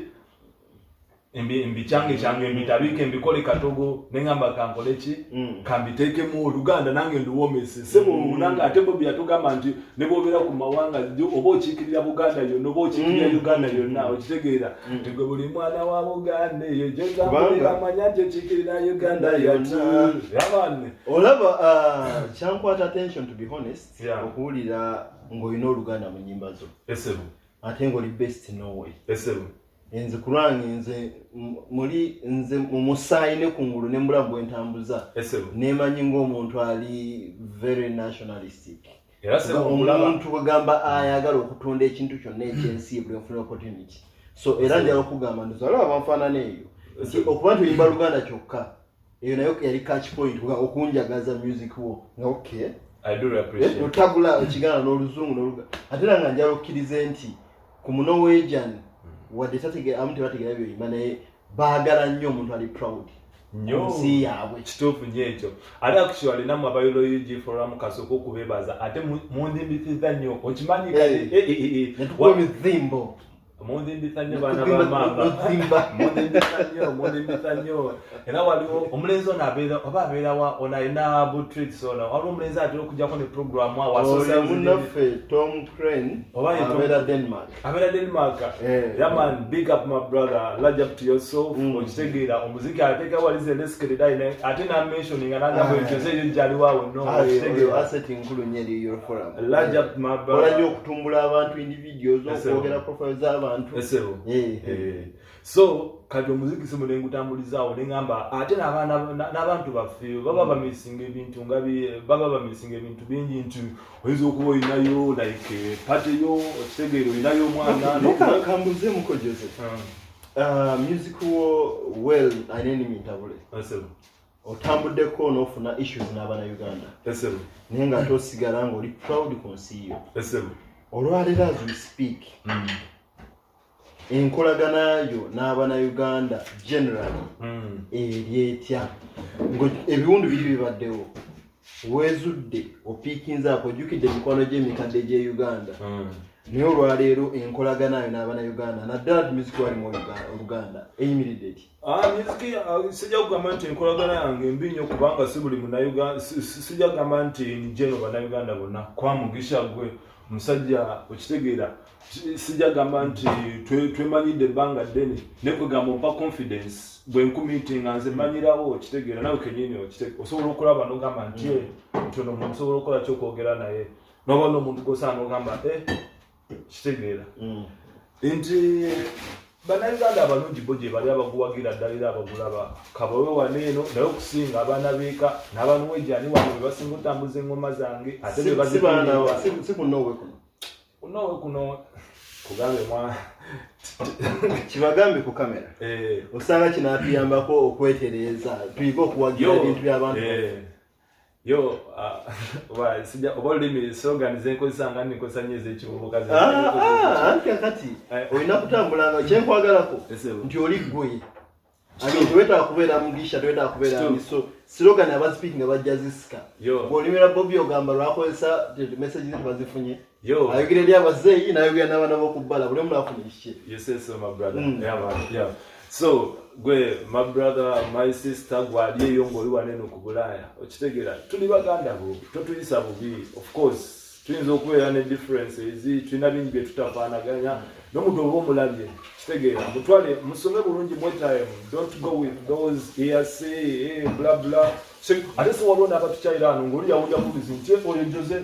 mbicyange mbitabike mbikole katogo nengamba kankole ki kambiteeke mu Oluganda nange nduwomese sebo nanga ate Bobby yatugamba nti ne bobera ku mawanga oba okiikirira Buganda yonna oba okiikirira Uganda yonna okitegeera tegwe buli mwana wa Buganda eyo gyegambulira amanya nti okiikirira Uganda yonna yabane olaba kyankwata attention to be honest okuwulira ng'olina Oluganda mu nnyimba zo esebo ate ng'oli best Norway esebo enze kulange nze mu musaayi ne kungulu ne mulamu bwentambuza nemanyi ng'omuntu ali very nationalistic omuntu kwegamba ayagala okutunda ekintu kyonna ekyensi buli nfuna opportunity so era njala okugamba ndizalaba banfaanana eyo okuba nti oyimba Luganda kyokka eyo nayo yali catch point okunjagaza music wo okay I do appreciate otagula ekiganda n'Oluzungu n'Oluganda ate era nga njala okkirize nti ku Norwegian wadde amuntu bategera byoyimba naye baagala nnyo omuntu ali proud nsi yaabwe kituufu nnyo ekyo ate actually namwe abayolo UG forum kasooka okubeebaza ate mundimbikiza nnyo okimanyi netukuwa emizimbo mundimbikiza nnyo baana ba mama mundimbikiza nnyo era waliwo omulenzi ono abeera wa ono alina Butrix ono waliwo omulenzi atera okujjako ne programu munaffe Tom Crane abeera Denmark yaman big up my brother large up to yourself okitegeera omuziki ateeka walize leskeredine ate namentioninga nagamba Jose yojja ali waawe asset nkulu nnyo eri Euroforum large up my brother ola nnyo okutumbula abantu individuals okwogera profile z'abantu so kati omuziki simulengutambulizawo nengamba ate n'abantu baffe baba bamisinga ebintu baba bamisinga ebintu bingi nti oyinza okuba olinayo like pate yo okitegeera olinayo omwana kambuze muko Joseph music wo well anenemy ntabule otambuddeko n'ofuna issues n'abana Uganda naye nga ate osigala ng'oli proud ku nsi yo olwaleero as we speak enkolaganayo n'abana Uganda generally eri etya ebiwundu biri bibaddewo wezudde opiikinze ako ojjukidde emikwano gy'emikadde gy'e Uganda naye olwaleero enkolaganayo n'abana Uganda naddala music wali mu Oluganda eyimiridde eti music sijja kugamba nti enkolagana yange mbi nnyo kubanga si buli munauganda sijja kugamba nti njeno bannayuganda bonna kwamugisha gwe musajja okitegeera sijja gamba nti twemanyidde ebbanga ddene nekwegamba ompa confidence bwe nkumiitinga nze manyirawo okitegeera nawe kenyini osobola okulaba n'ogamba nti ntono omuntu osobola okukola kyokwogera naye noba n'omuntu gosaana n'ogamba kitegeera nti bannayuganda abalungi bo gye bali abaguwagira ddala era abagulaba kabawe waneeno naye okusinga abaana beeka n'abanuwejani wano be basinga otambuza eŋŋoma zange ate ne si kunowe kuno kunowe kuno kugambe mwa kibagambe ku kamera osanga kinaatuyambako okwetereeza tuyige okuwagira ebintu by'abantu yo sijja oba olulimi slogan zenkozesa nga nikosa nnyo ez'ekivubuka anti akati olina kutambulanga kyenkwagalako nti oli ggwe tewetaaga kubeera mugisha tewetaaga kubeera miso slogan abazipiiki nga bajja zisika bw'olimira Bobby ogamba lwakozesa message ze bazifunye ayogera eri abazeeyi n'ayogera n'abaana b'okubbala buli omu afuna ekikye so gwe my brother my sister gwali eyo ng'oli waneeno ku Bulaaya okitegeera tuli baganda bo totuyisa bubi of course tuyinza okubeera ne differences tulina bingi bye tutafaanaganya n'omuntu oba omulabye kitegeera mutwale musome bulungi time don't go with those hearsay bla bla ate se waliwo n'abatukyayira ano ng'oli yawulira bulizi nti oyo Jose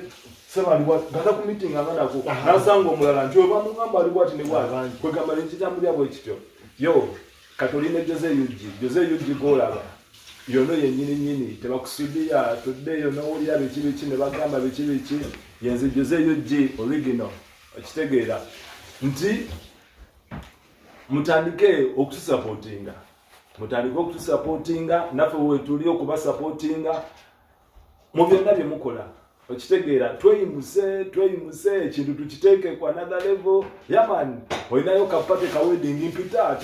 sebaliwa gata ku meeting aganako nasanga omulala nti oba mugamba aliwo ati ne bwati kwegamba nekitambulira bwe kityo yo Katoline Jose Yuji golaba yono yennyini tebakusudia tuddeyo n'owulira biki ne bagamba biki yenze Jose Yuji original okitegeera nti mutandike okutusupportinga naffe wetuli okubasupportinga mu byonna bye mukola okitegeera tweyimuse ekintu tukiteeke ku another level yaman olinayo kapate ka wedding mpita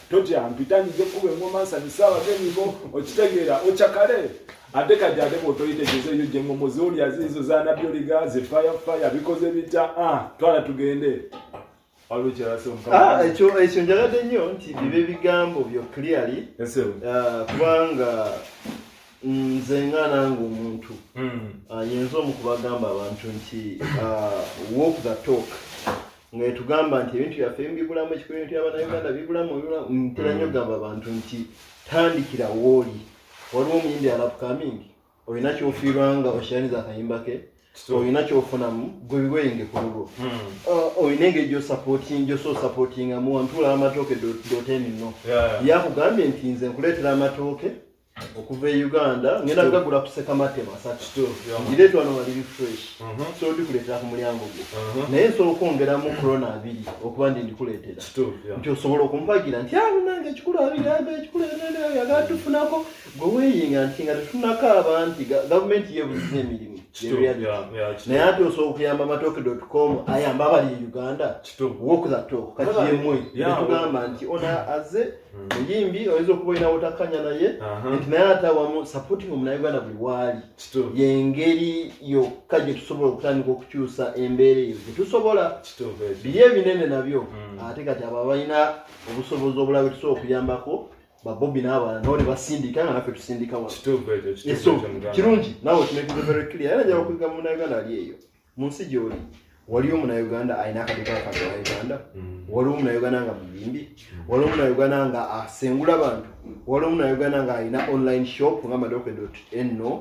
totya mpita nyize kuba engoma nsanyusa abagenyi bo okitegeera okyakale ate kati ate bw'otoyitegeze eyo gye ngomozi oli aziizo zaanabyoliga ze fire bikoze bitya twala tugende waliwo kyerase ekyo njagadde nnyo nti bibe bigambo byo clearly kubanga nze nga nange omuntu yenza omu kubagamba abantu nti walk the talk nga tugamba nti ebintu byaffe bibulamu ekikulu ebintu by'Abannayuganda bibulamu ntera nnyo gamba abantu nti tandikira wooli waliwo omuyimbi alapcoming olina kyofiirwa nga okyaniza akayimba ke olina kyofunamu gwe biwenge ku lulwo olina engeri gyosupportingamu wantula amatooke dotenino yakugambye nti nze nkuleetera amatooke okuva e Uganda ngenda gagula kuseka matema asatu ngireetu wano wali refresh so ndikuleetera ku mulyango gwo naye nsobola okwongeramu corona 2 okuba ndikuleetera nti osobola okumpagira nti nange ekikulu 2 ekikulu yagala tufunako gwe weeyinga nti nga tetunako abantu gavumenti yeebuziza emirimu naye ate osobola okuyamba matooke.com ayamba abali e Uganda walk the talk kati yemmwe netugamba nti ona aze muyimbi oyinza okuba olina wotakanya naye nti naye ate awamu supporting omunauganda buli waali yengeri yokka gye tusobola okutandika okukyusa embeera eyo gye tusobola biri ebinene nabyo ate kati abo abalina obusobozi obulabe tusobola okuyambako babobi n'abalala nabo ne basindika nga naffe tusindika kirungi nawe okimekize very clear era njala okuyiga mu munauganda ali eyo mu nsi gy'oli waliwo munauganda alina akaduka akadola Uganda waliwo munauganda nga muyimbi waliwo munauganda nga asengula bantu waliwo munauganda nga alina online shop nga madoke.no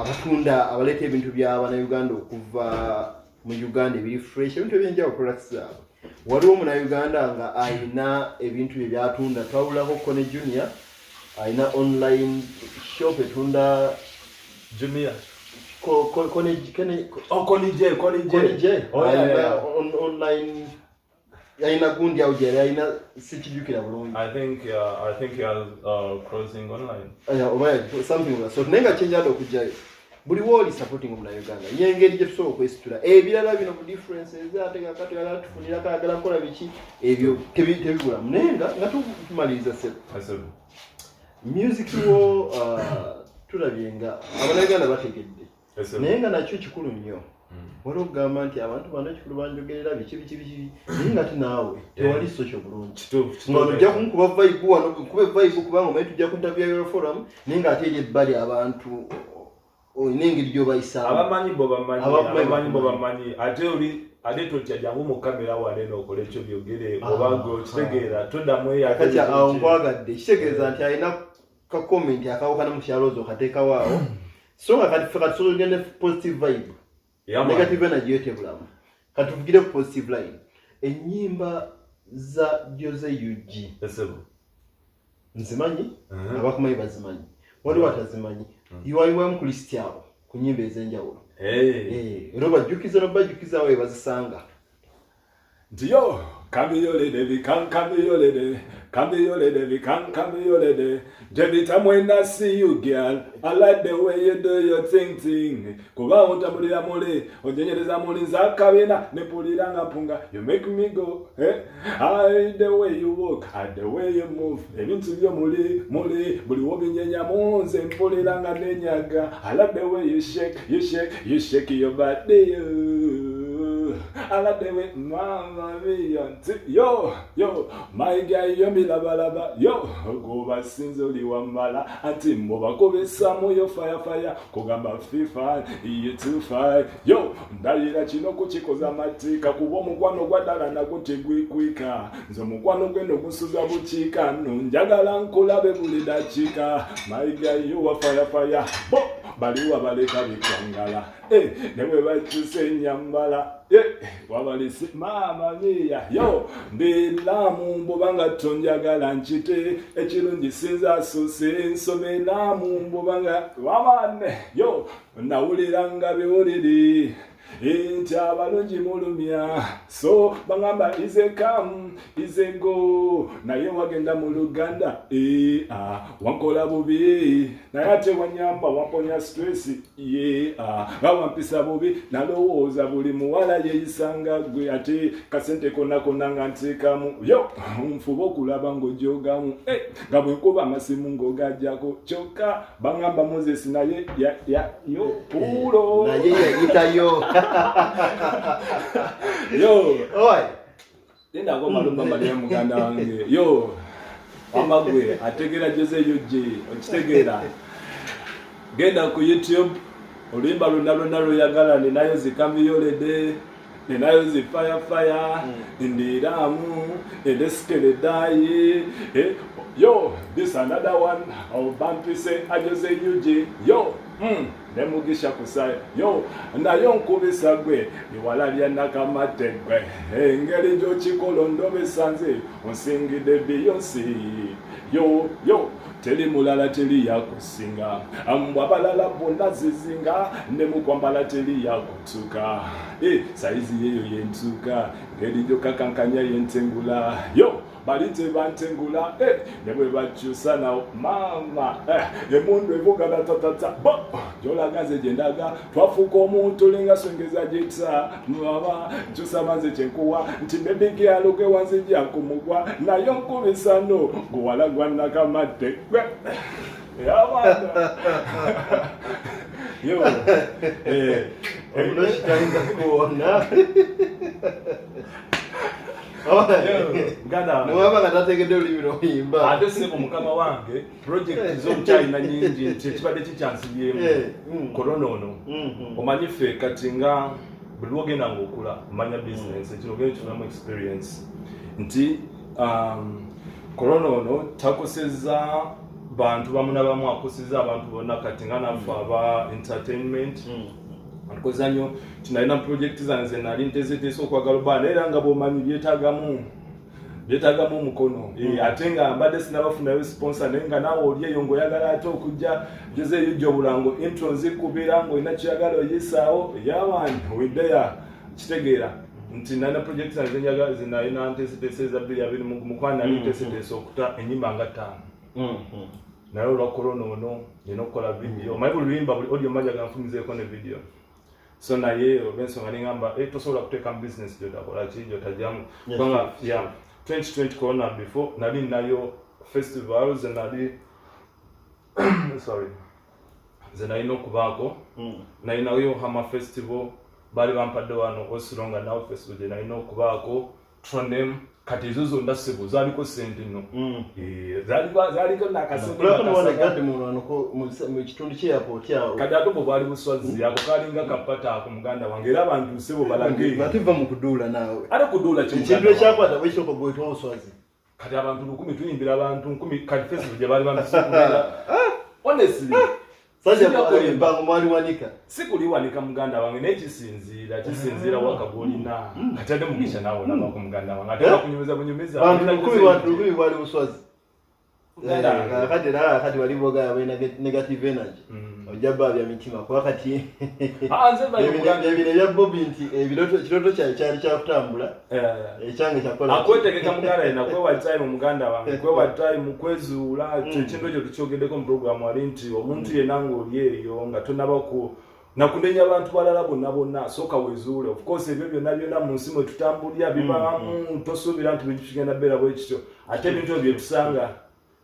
abatunda abaleeta ebintu by'Abannayuganda okuva mu Uganda ebiri fresh ebintu ebyenjawulo products zaabwe waliwo munauganda nga alina ebintu bye byatunda twawulako Kone Junior alina online shop etunda Junior online yaina gundi au jere yaina sichijukira bulungi I think you are crossing online something like that so nenga change ado kujayo buli woli supporting mu Uganda yengeri gye tusobola okwesitula ebirala bino ku differences ate nga kato yala tufunira kagala kola biki ebyo tebigula munenga nga tumaliriza sebo music wo tulabyenga Abannayuganda bategedde naye nga nakyo kikulu nnyo waliwo okugamba nti abantu bano ekikulu banjogerera biki naye nga tinaawe tewali social bulungi nga ojja kumukuba vibe wano kuba vibe kubanga omanyi tujja ku interview ya forum naye nga ate eri ebbali abantu olina engeri gy'obayisaamu abamanyi bo bamanyi ate totya jangu mu kamera wane n'okola ekyo byogere obanga okitegeera toddamu kati awo nkwagadde kitegeeza nti alina kakomenti akawukana mu kyalozo okateekawo awo so nga kati ffe kati sobola ogende positive vibe negative energy yetebulamu kati tuvugire ku positive line ennyimba za Jose UG nzimanyi abakumanyi bazimanyi waliwo atazimanyi iwayiwamu ku lisiti abo ku nnyimba ez'enjawulo era bajjukiza nobajjukiza awo ebazisanga nti yo kamiyolede bikankamiyolede kamiyolede bikankamiyolede Jebita when I see you girl I like the way you do your thing kuba utamulira mule ojenyereza muli zakabina nepulira ngapunga you make me go I the way you walk I the way you move ebintu byo muli buli wobinyenya munze mpulira nga nenyaga I like the way you shake your body I like the way mama mia yo my guy yo milabalaba yo go basinzo liwambala ati mubakobesa moyo fire kugamba FIFA you too fire yo ndalira kino kukikoza matika kubo mukwano gwadala nakutegwikwika nzo mukwano gwendo kusuza buchika njagala nkulabe buli dakika my guy yo wa fire bo baliwa baleka bikwangala newe bachuse nyambala wabalisi mama mia yo ndilamu mbobanga tonjagala nchite ekirungi sinza sose nsomera mu mbobanga wamane yo nawuliranga biwuliri nti abalungi mulumya so bangamba ize come ize go naye wagenda mu Luganda wankola bubi naye ate wanyamba wamponya stress nga wampisa bubi nalowooza buli muwala yeyisanga gwe ate kasente konna konna nga nteekamu yo nfuba okulaba ng'ojogamu nga bwenkuba amasimu ng'ogajjako kyokka bangamba Moses naye yo puulo naye yayitayo yo oi nenda ko malumba mali muganda wange yo amagwe ategera Jose Yuji okitegeera genda ku YouTube olimba lunalo luyagala ninayo zikamiyolede ninayo zi fire ndiramu edeskeledayi yo this another one I'll bump say Jose Yuji yo nemugisha kusaya yo nayo nkubisa gwe iwalabya nakamategwe engeri gyo kikolondo besanze onsingide Beyonce yo teli mulala teli yakusinga amwabalala bonna zizinga nemukwambala teli yakutuka saizi yeyo yentuka ngeri gyo kakankanya yentengula yo balite bantengula nebwe bakyusa na mama emundu evuga batatata bo jolagaze jendaga twafuka omuntu linga swengeza jitsa mama kyusa manze chenkuwa nti bebike aloke wanze jakumugwa nayo nkubisano guwala gwanna kamate yabana yo omunoshitainza kuona Gana mwaba katategedde olibiro yimba ate sebo mukama wange project zo China nyingi kibadde kikyansibyemu corona ono omanyi ffe kati nga buli wogenda ng'okula omanya business kino genda kifunamu experience nti corona ono takosezza bantu bamu na bamu akosezza abantu bonna kati nga naffe aba entertainment Because nnyo tinalina project zanze nali nteeseteese okwagala obbana era nga bw'omanyi byetaagamu omukono ate nga mbadde sinabafunayo sponsor naye nga naawe oli eyo ng'oyagala ate okujja Jose Yuji obulango intro nzikubira ng'olina kyeyagala oyisaawo yawaani weddeya kitegeera nti nalina project zanze zinalina nteeseteese eza 2023 nali nteeseteese okuta ennyimba nga 5 naye olwa corona ono nina okukola video omanyi buli luyimba buli audio manja ganfumizeeko ne video so naye olw'ensonga ningamba tosobola kuteeka mu business gyotakola ki gyotajjamu kubanga 2020 corona before nali nayo festivals nali ze nalina okubaako nalinayo Hama festival baali bampadde wano Osronga nawo festival gye nalina okubaako Trondheim kati ezo zonna sebo zaaliko sente nno zaaliko nakasente mu kitundu ky'airport awo kati ate bwe bwali buswazi ako kalinga kapata ako muganda wange era abantu sebo balage batuva mu kuduula naawe ate kuduula ekintu ekyakwata bwekiroko bwetwa oswazi kati abantu 10 tuyimbira abantu 10 kati festival gye baali bambisukubira honestly sajja mwali wanika sikuliwanika muganda wange naye kisinziira waka gwolina kati ate mugisha nawe olabako muganda wange ate bakunyumiza bunyumiza bantu 10 bwali buswazi kati wali boga yawe negative energy ojaba bya mitima kwa kati ebyo bya Bobby nti kiroto kyali kyakutambula ekyange kyakola akwetegeka muganda ina kwewa time muganda wange kwewa time kwezuula ekintu ekyo tukyogeddeko mu program ali nti omuntu yenna ng'oli eyo nga tonaba nakundenya abantu balala bonna sooka wezuule of course ebyo byonna mu nsi mwe tutambulira bibamu tosuubira nti bigenda beera bwe kityo ate ebintu ebyo byetusanga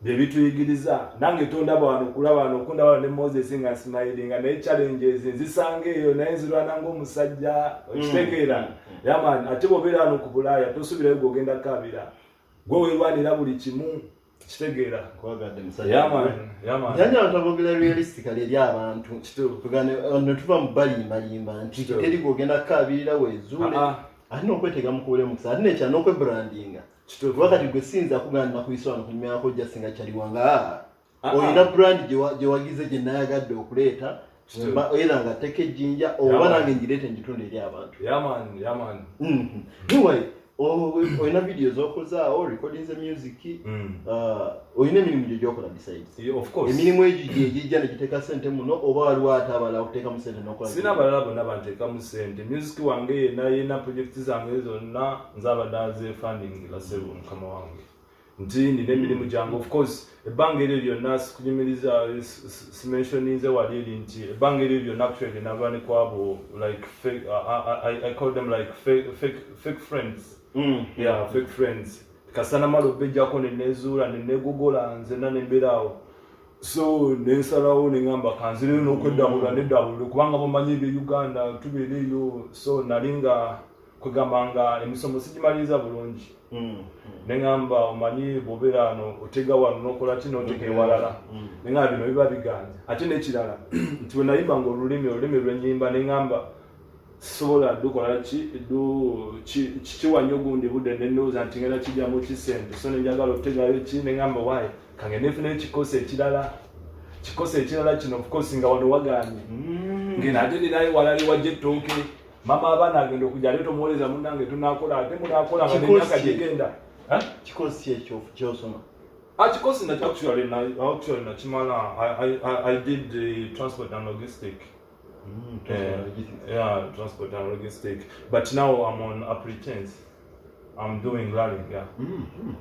bye bituyigiriza nange tondaba wano okulaba wano okundaba wano ne Moses nga smilinga naye challenges nzisanga eyo naye nzirwana ng'omusajja okitegeera yaman ate bw'obeera wano ku Bulaaya tosuubirayo gw'ogenda kabira gwe weerwanira buli kimu kitegeera kwagadde musajja yaman nyanya ntabogera realistically eri abantu tugane netuva mu balimbalimba nti teri gw'ogenda kabirira wezuule ate n'okwetega mu kuwule mukisa ate n'ekya n'okwebrandinga wakati gwe sinza kuganda nakuyisa wano kunyuma yako just nga kyali wanga olina brand gye wagize gye nayagadde okuleeta era nga teke jinja oba nange ngireete ngitunde eri abantu yaman anyway oyina videos okozaawo recordings of music oyina emirimu gye gyokola besides of course emirimu egyo egijja ne giteeka ssente muno oba waliwo ate abalala okuteekamu ssente n'okola sina abalala bonna banteekamu ssente music wange yena project zange zonna nze abadde azefunding lasebo mukama wange nti nina emirimu gyange of course ebbanga eryo lyonna sikunyumiriza simentioninze wali eri nti ebbanga eryo lyonna actually nava ne kwabo like fake, I call them like fake friends yeah fake friends kasana malo bejjako nenezuula nenegogola nzena nembeerawo so nensalawo nengamba kanzireyo n'okweddabula neddabula kubanga bamanyi ebyo Uganda tubeereyo so nalinga kwegamba nga emisomo sigimaliriza bulungi nengamba omanyi bwobeera ano otega wano n'okola ki n'otega ewalala nengamba bino biba biganja ate n'ekirala nti bwe nayimbanga olulimi lwenyimba nengamba sobola dukola kikiwanya ogundi budde nendowooza nti ngenda kijjamu kisente so nenjagala otegayo ki nengamba waayi kange nefunayo kikosi ekirala kino of course nga wano waganye ngena ate ninayo walali wajja ettooke mama abaana agenda okujja ate tomuwoleza munnange tunakola ate munakola nga nemyaka gyegenda kikosi ekyo kyosoma kikosi actually nakimala I did the transport and logistic transport and logistic but now I'm on a pretense I'm doing learning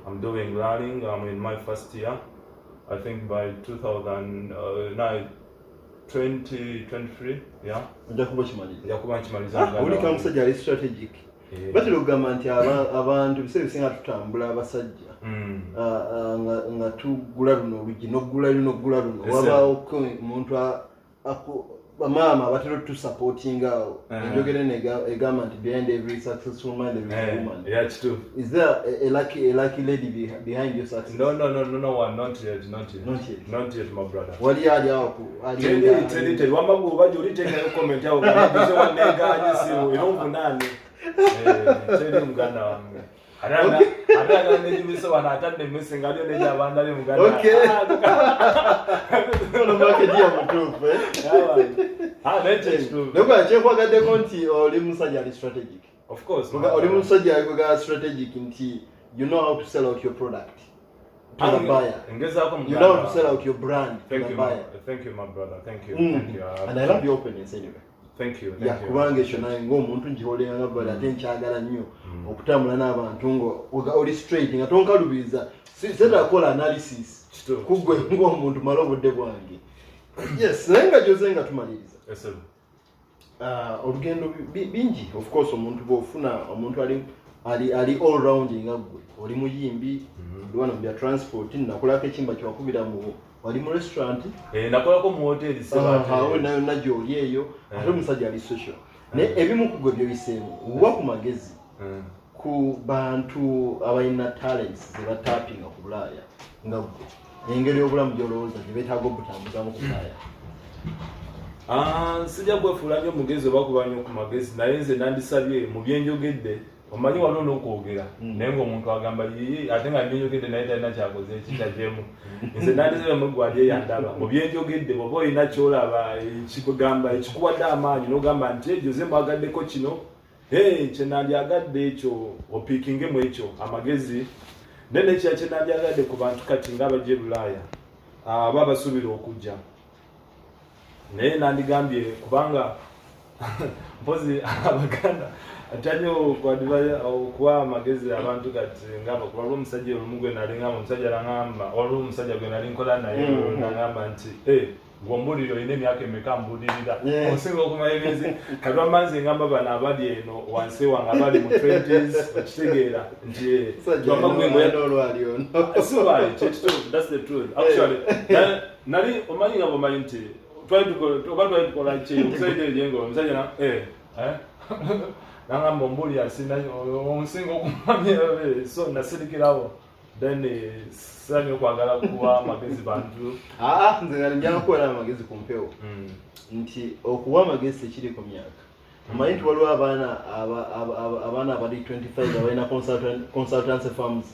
I'm doing learning I'm in my first year I think by 2023 njakuba kimaliza nkimaliza uli kamusajja ali strategic batera okugamba nti abantu biseera bisinga tutambula abasajja nga tugula luno olugi n'oggula luno wabaawo omuntu bamaama batera otusupportinga enjogera egamba nti behind every successful man there is a woman. Yeah, it's true. Is there a lucky lady behind your success? No one, not yet, my brother. Wali ali awo tell wamba bw'obajja oliteekayo comment awo kandize wanneeganye simu era obunane teri muganda wange ate nenyumisa wano atadde emmese nga aliyo neja abanda be muganda ono makedia mutuufu naye kyenkwagadeko nti oli musajja ali strategic. Of course oli musajja alikwaga strategic nti you know how to sell out your product to the buyer. You know how to sell out your brand to the buyer. Thank you my brother, thank you. And I love your openness anyway. Thank you. Kubanga ekyo naye ng'omuntu nkiwolenga bali ate nkyagala nnyo okutambula n'abantu oli straight nga tonkalubiza setakola analysis kugwe ng'omuntu mala obudde bwange. Yes, naye nga Jose nga tumaliriza. Yes sir. Olugendo bingi of course omuntu bw'ofuna omuntu ali all round nga gwe oli muyimbi wano bya transport nakolako ekimba kyewakubira mu wali mu restaurant nakolako mu hoteli awo nayo najjo oli eyo ate omusajja ali social naye ebimu ku gwe byobiseemu wa ku magezi ku bantu abalina talents ze batapinga ku Bulaaya nga gwe engeri y'obulamu gy'olowooza gye beetaaga obutambuzamu ku Bulaaya. Sijja kwefuula nnyo mugezi oba kuba nnyo ku magezi naye nze nandisabye mu byenjogedde omanyi waliwo n'okwogera naye ng'omuntu agamba yiyi ate nga byenjogedde naye talina kyakoze ekitagyemu nze nandisabye mugwadde yandaba mu byenjogedde bw'oba olina kyolaba ekikugamba ekikuwadde amaanyi n'ogamba nti Jose mwagaddeko kino kye nandyagadde ekyo opiikingemu ekyo amagezi naye nekira kye nandyagadde ku bantu kati ng'abajja e Bulaaya aba basuubira okujja naye nandigambye kubanga mpozi abaganda atanyo okuwa amagezi abantu kati ngamba kuba omusajja olumugwe nalingamba omusajja nangamba waliwo omusajja gwe nali nkola naye nangamba nti gw'ombulira olina emyaka emeka mbulirira osinga okumanya emyezi kati wamanzi ngamba bano abali eno wansi wange abali mu 20s okitegeera nti that's the truth actually nali omanyi nga bomanyi nti twalitukola ki omusajja ejengo omusajja nangamba ombulira sina omusinga okumanya so nasirikirawo then sani okwagala kuwa amagezi bantu nze nga njala kuwera amagezi ku mpewo nti okuwa amagezi tekiriko myaka omanyi nti waliwo abaana abali 25 abalina consultancy firms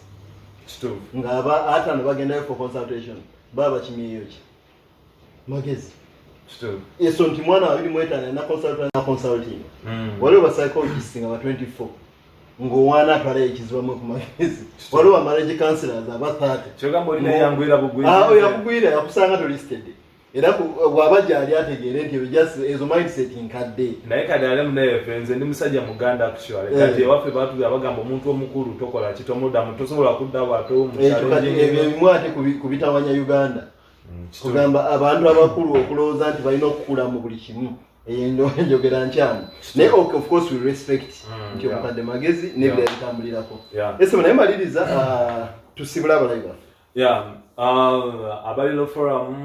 nga atano bagendayo for consultation baba bakimyeyo ki magezi eso nti mwana wabiri mwetana na consulting waliwo ba psychologist nga ba 24 ng'owaana atwala ekizibamu ku magezi waliwo amarage councillors aba 30 kyogamba olina yangwira bugwizi yakugwira yakusanga to listed era bw'aba gyali ategeere nti ezo mindset nkadde naye kati ale muneefe nze ndi musajja muganda actually kati ewaffe batubira bagamba omuntu omukulu tokola kitomuddamu tosobola kudda bwato ebyo ebimu ate kubitawanya Uganda kugamba abantu abakulu okulowooza nti balina okukula mu buli kimu enjogera nkyamu naye of course we respect nti omukadde magezi n'ebira bitambulirako ese naye maliriza tusibula abalayi baffe abaliro forum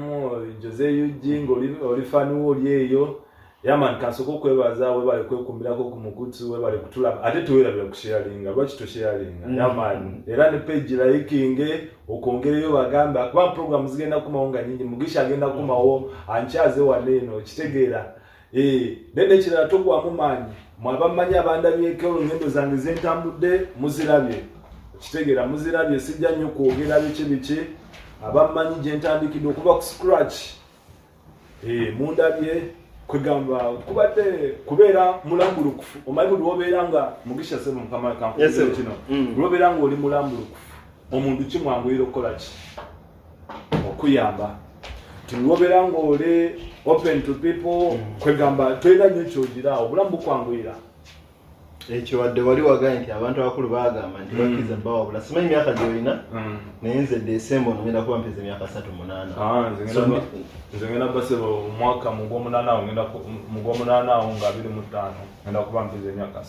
Jose Eugene oli faniwo oli eyo yaman kansoko okwebaza webale kwekumbirako ku mukutsu webale kutulaba ate tuwerabira kusharinga lwaki tusharinga yaman era ne page liking okwongereyo bagamba kuba program zigenda kumawo nga nyingi mugisha agenda kumawo anchaze waneno kitegeera nene kirala togwamu maanyi mwabamanyi abandabyeeko olugendo zange zentambudde muzirabye kitegeera muzirabye sijja nnyo kwogera biki abamanyi gye ntandikidde okuva ku scratch mundabye kwegamba kubadde kubeera mulambulukufu omanyi buli wobeera nga mugisha sebo mukama kankuyo kino lwobeera nga oli mulambulukufu omuntu kimwanguyira okukola ki okuyamba tulwobeera nga oli open to people kwegamba toyina nnyo kyogira obulamu bukwanguyira ekyo wadde wali wagaye nti abantu abakulu bagamba nti bakiza bawabula simanyi myaka gyolina naye nze December ngenda kuba mpeza emyaka 38 nze ngenda basebo omwaka mu gw'omunaana awo nga 25 ngenda kuba mpeza emyaka 37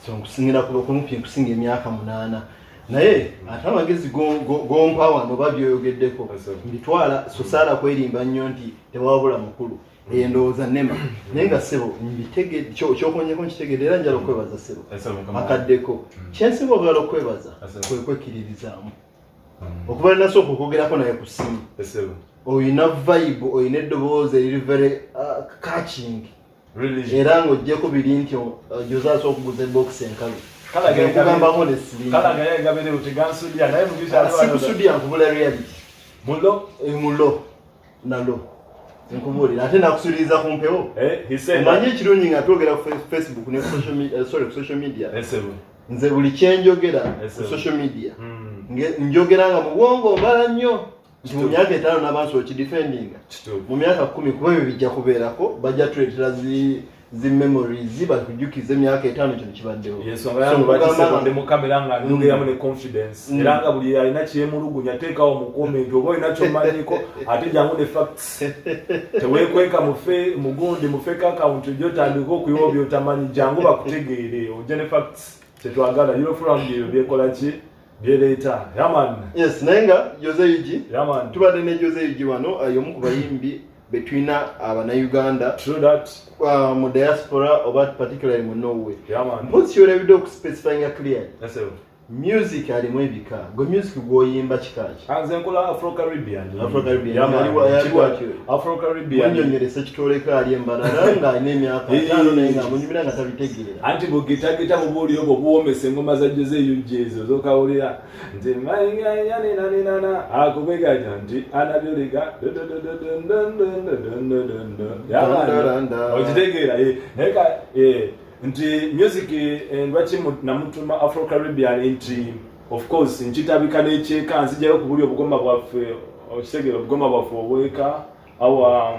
so nkusingira kumpi nkusinga emyaka 8 naye ate amagezi gompa wano babyoyogeddeko mbitwala sosaala kwerimba nnyo nti tewabula mukulu endowooza nema naye nga sebo mbitegedde kyokonyeko nkitegedde era njala okwebaza sebo akaddeko kyensinga ogala okwebaza kwe kwekkiririzaamu okuba linasooka okwogerako naye ku ssimu oyina vibe oyina eddoboozi eriri very catching era ng'oggyeko biri nti gyozaasa okuguza ebokisi enkalu sikusudya nkubula reality mulo nalo nkubulira ate nakusuliriza ku mpewo omanyi ekirungi nga twogera ku Facebook ne ku social media nze buli kyenjogera ku social media njogera nga mu bwongo mbala nnyo nti mu myaka 5 n'abantu okidefendinga mu myaka 10 kuba ebyo bijja kubeerako bajja tuleetera zi memories bakujjukiza emyaka 5 kino kibaddewo ndi mu kamera nga njogeramu ne confidence era nga buli alina kyemulugunya teekawo mu comment oba olina kyomanyiko ate jangu ne facts teweekweka mugundi mu fake account gyotandika okuyiwa byotamanyi jangu bakutegeere ojja ne facts kyetwagala Euroforum byeyo byekola ki byeleeta yaman yes naye nga Jose Eugene yaman tubadde ne Jose Eugene wano y'omu ku bayimbi betwina abana-Uganda mu diaspora oba particularly mu Norway mpozikyolabidde okuspecifyinga clear music alimu ebika gwe music gwoyimba kikaki nze nkola Afro-Caribbean wanyonyeresa kitoleka ali embalala ng'alina emyaka 5 naye nga munyumira nga tabitegeera anti bugitagita mu buuli obwo buwomesa engoma za Jose Eugene ezo zokawulira nti mayigayaninanana akubeganya nti anabyoliga okitegeera naye nti music lwaki namutuma Afro-Caribbean nti of course nkitabika n'ekyeka nzijjayo ku buli obugoma bwaffe okitegeera obugoma bwaffe obweka our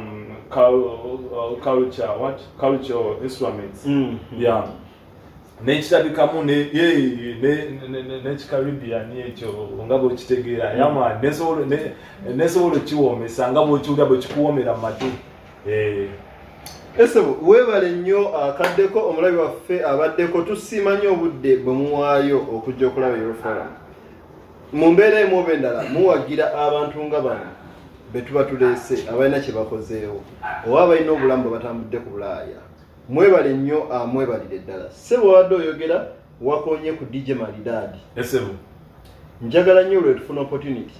culture instruments nekitabikamu n'ekicaribbean ekyo nga bwekitegeera yama nesobola okiwoomesa nga bwekiwulira bwe kikuwoomera mu matu Esebo webale nnyo akaddeko omulabi waffe abaddeko tusiima nnyo obudde bwe muwaayo okujja okulaba Euroforum mu mbeera emu oba endala muwagira abantu nga bano be tuba tuleese abalina kye bakozeewo oba balina obulamu bwe batambudde ku Bulaaya mwebale nnyo mwebalire ddala Sebo wadde oyogera wakonye ku DJ Maridadi njagala nnyo lwe tufuna opportunity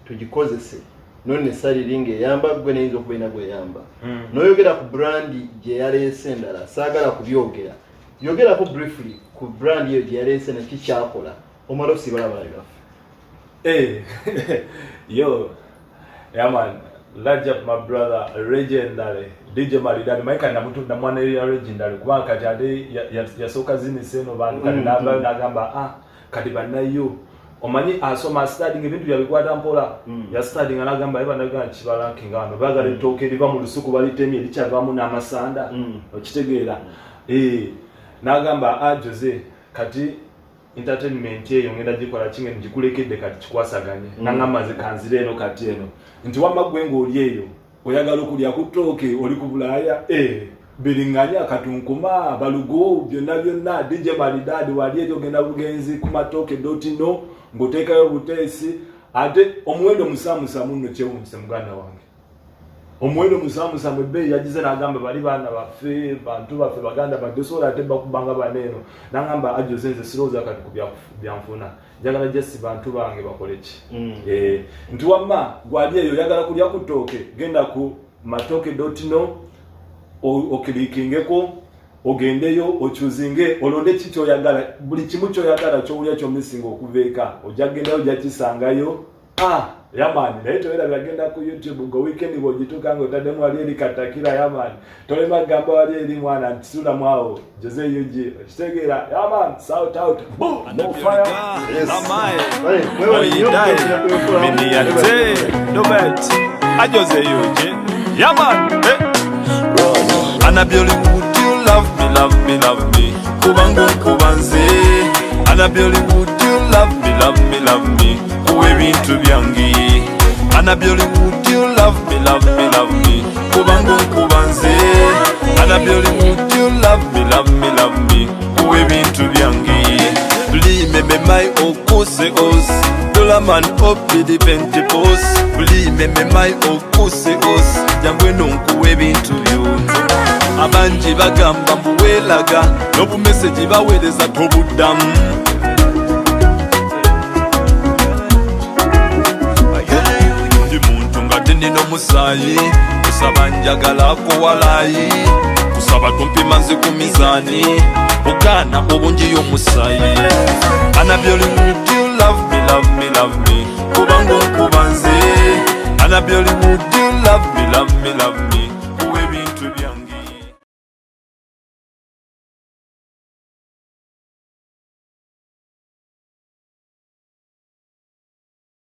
tugikozese none saliringa eyamba gwe neyinza okubeera gweyamba noyogera ku brandi gye yaleese endala saagala kubyogera yogerako briefly ku brandi eyo gye yaleese neki kyakola omala osibala abalabi baffe yo yaman Rajab my brother legendary DJ Maridadi maika na mtu na mwana ya legendary kuba kati ade yasoka zini seno bantu kati nagamba kati banayo omanyi asoma studying ebintu byabikwata mpola ya studying anagamba eba naga kibala kingano baga litoke liva mu lusuku balitemi likyavamu n'amasanda okitegeera nagamba Jose kati entertainment eyo ngenda gikola kinge ngikulekedde kati kikwasaganye nangamaze kanzire eno kati eno nti wamma gwengo oli eyo oyagala okulya ku ttooke oli ku Bulaaya biringanya katunkuma balugo byonna DJ Maridadi wali eyo genda bugenzi ku matooke dotino ngoteekayo buteesi ate omuwendo musamusa muno kyewunyise muganda wange omuwendo musamusa mwebbeeyi yagize n'agamba bali baana baffe bantu baffe baganda badde sobola ate bakubanga baneeno n'agamba Jose nze sirowooza kati ku byanfuna njagala jesi bantu bange bakole ki nti wamma gwali eyo oyagala kulya ku ttooke genda ku matooke dotino okirikingeko ogendeyo ochuzinge olonde kicho oyagala buli kimu kyoyagala kyowulya kyomisinga okuveeka ojja gendayo ojja kisangayo yamani naye toera byagenda ku YouTube ngo weekend bwogituuka ng'otaddemu wali eri katakira yamani tolema gamba wali eri mwana ntisula mwawo Jose UG okitegeera yamani shout out no fire Jose UG yamani Anabioli would you love me Kubango kubanze Anabioli would you love me Kuwe bintu byangi Anabioli would you love me Kubango kubanze Anabioli would you love me Kuwe bintu byangi Bli meme mai okuse os Dola man opi di pentipos Bli meme mai okuse os Jambwe nunkuwe bintu byonzi Abanji bagamba mbuwelaga Nobu message baweereza tobuddamu Ndi muntu nga tendina omusaayi Kusaba njagala kowalayi Kusaba tumpima nze ku mizaani Bugaana obungi y'omusaayi Anabyoli would you love me Kubango nkubanze Anabyoli would you love me Kuwe bintu byange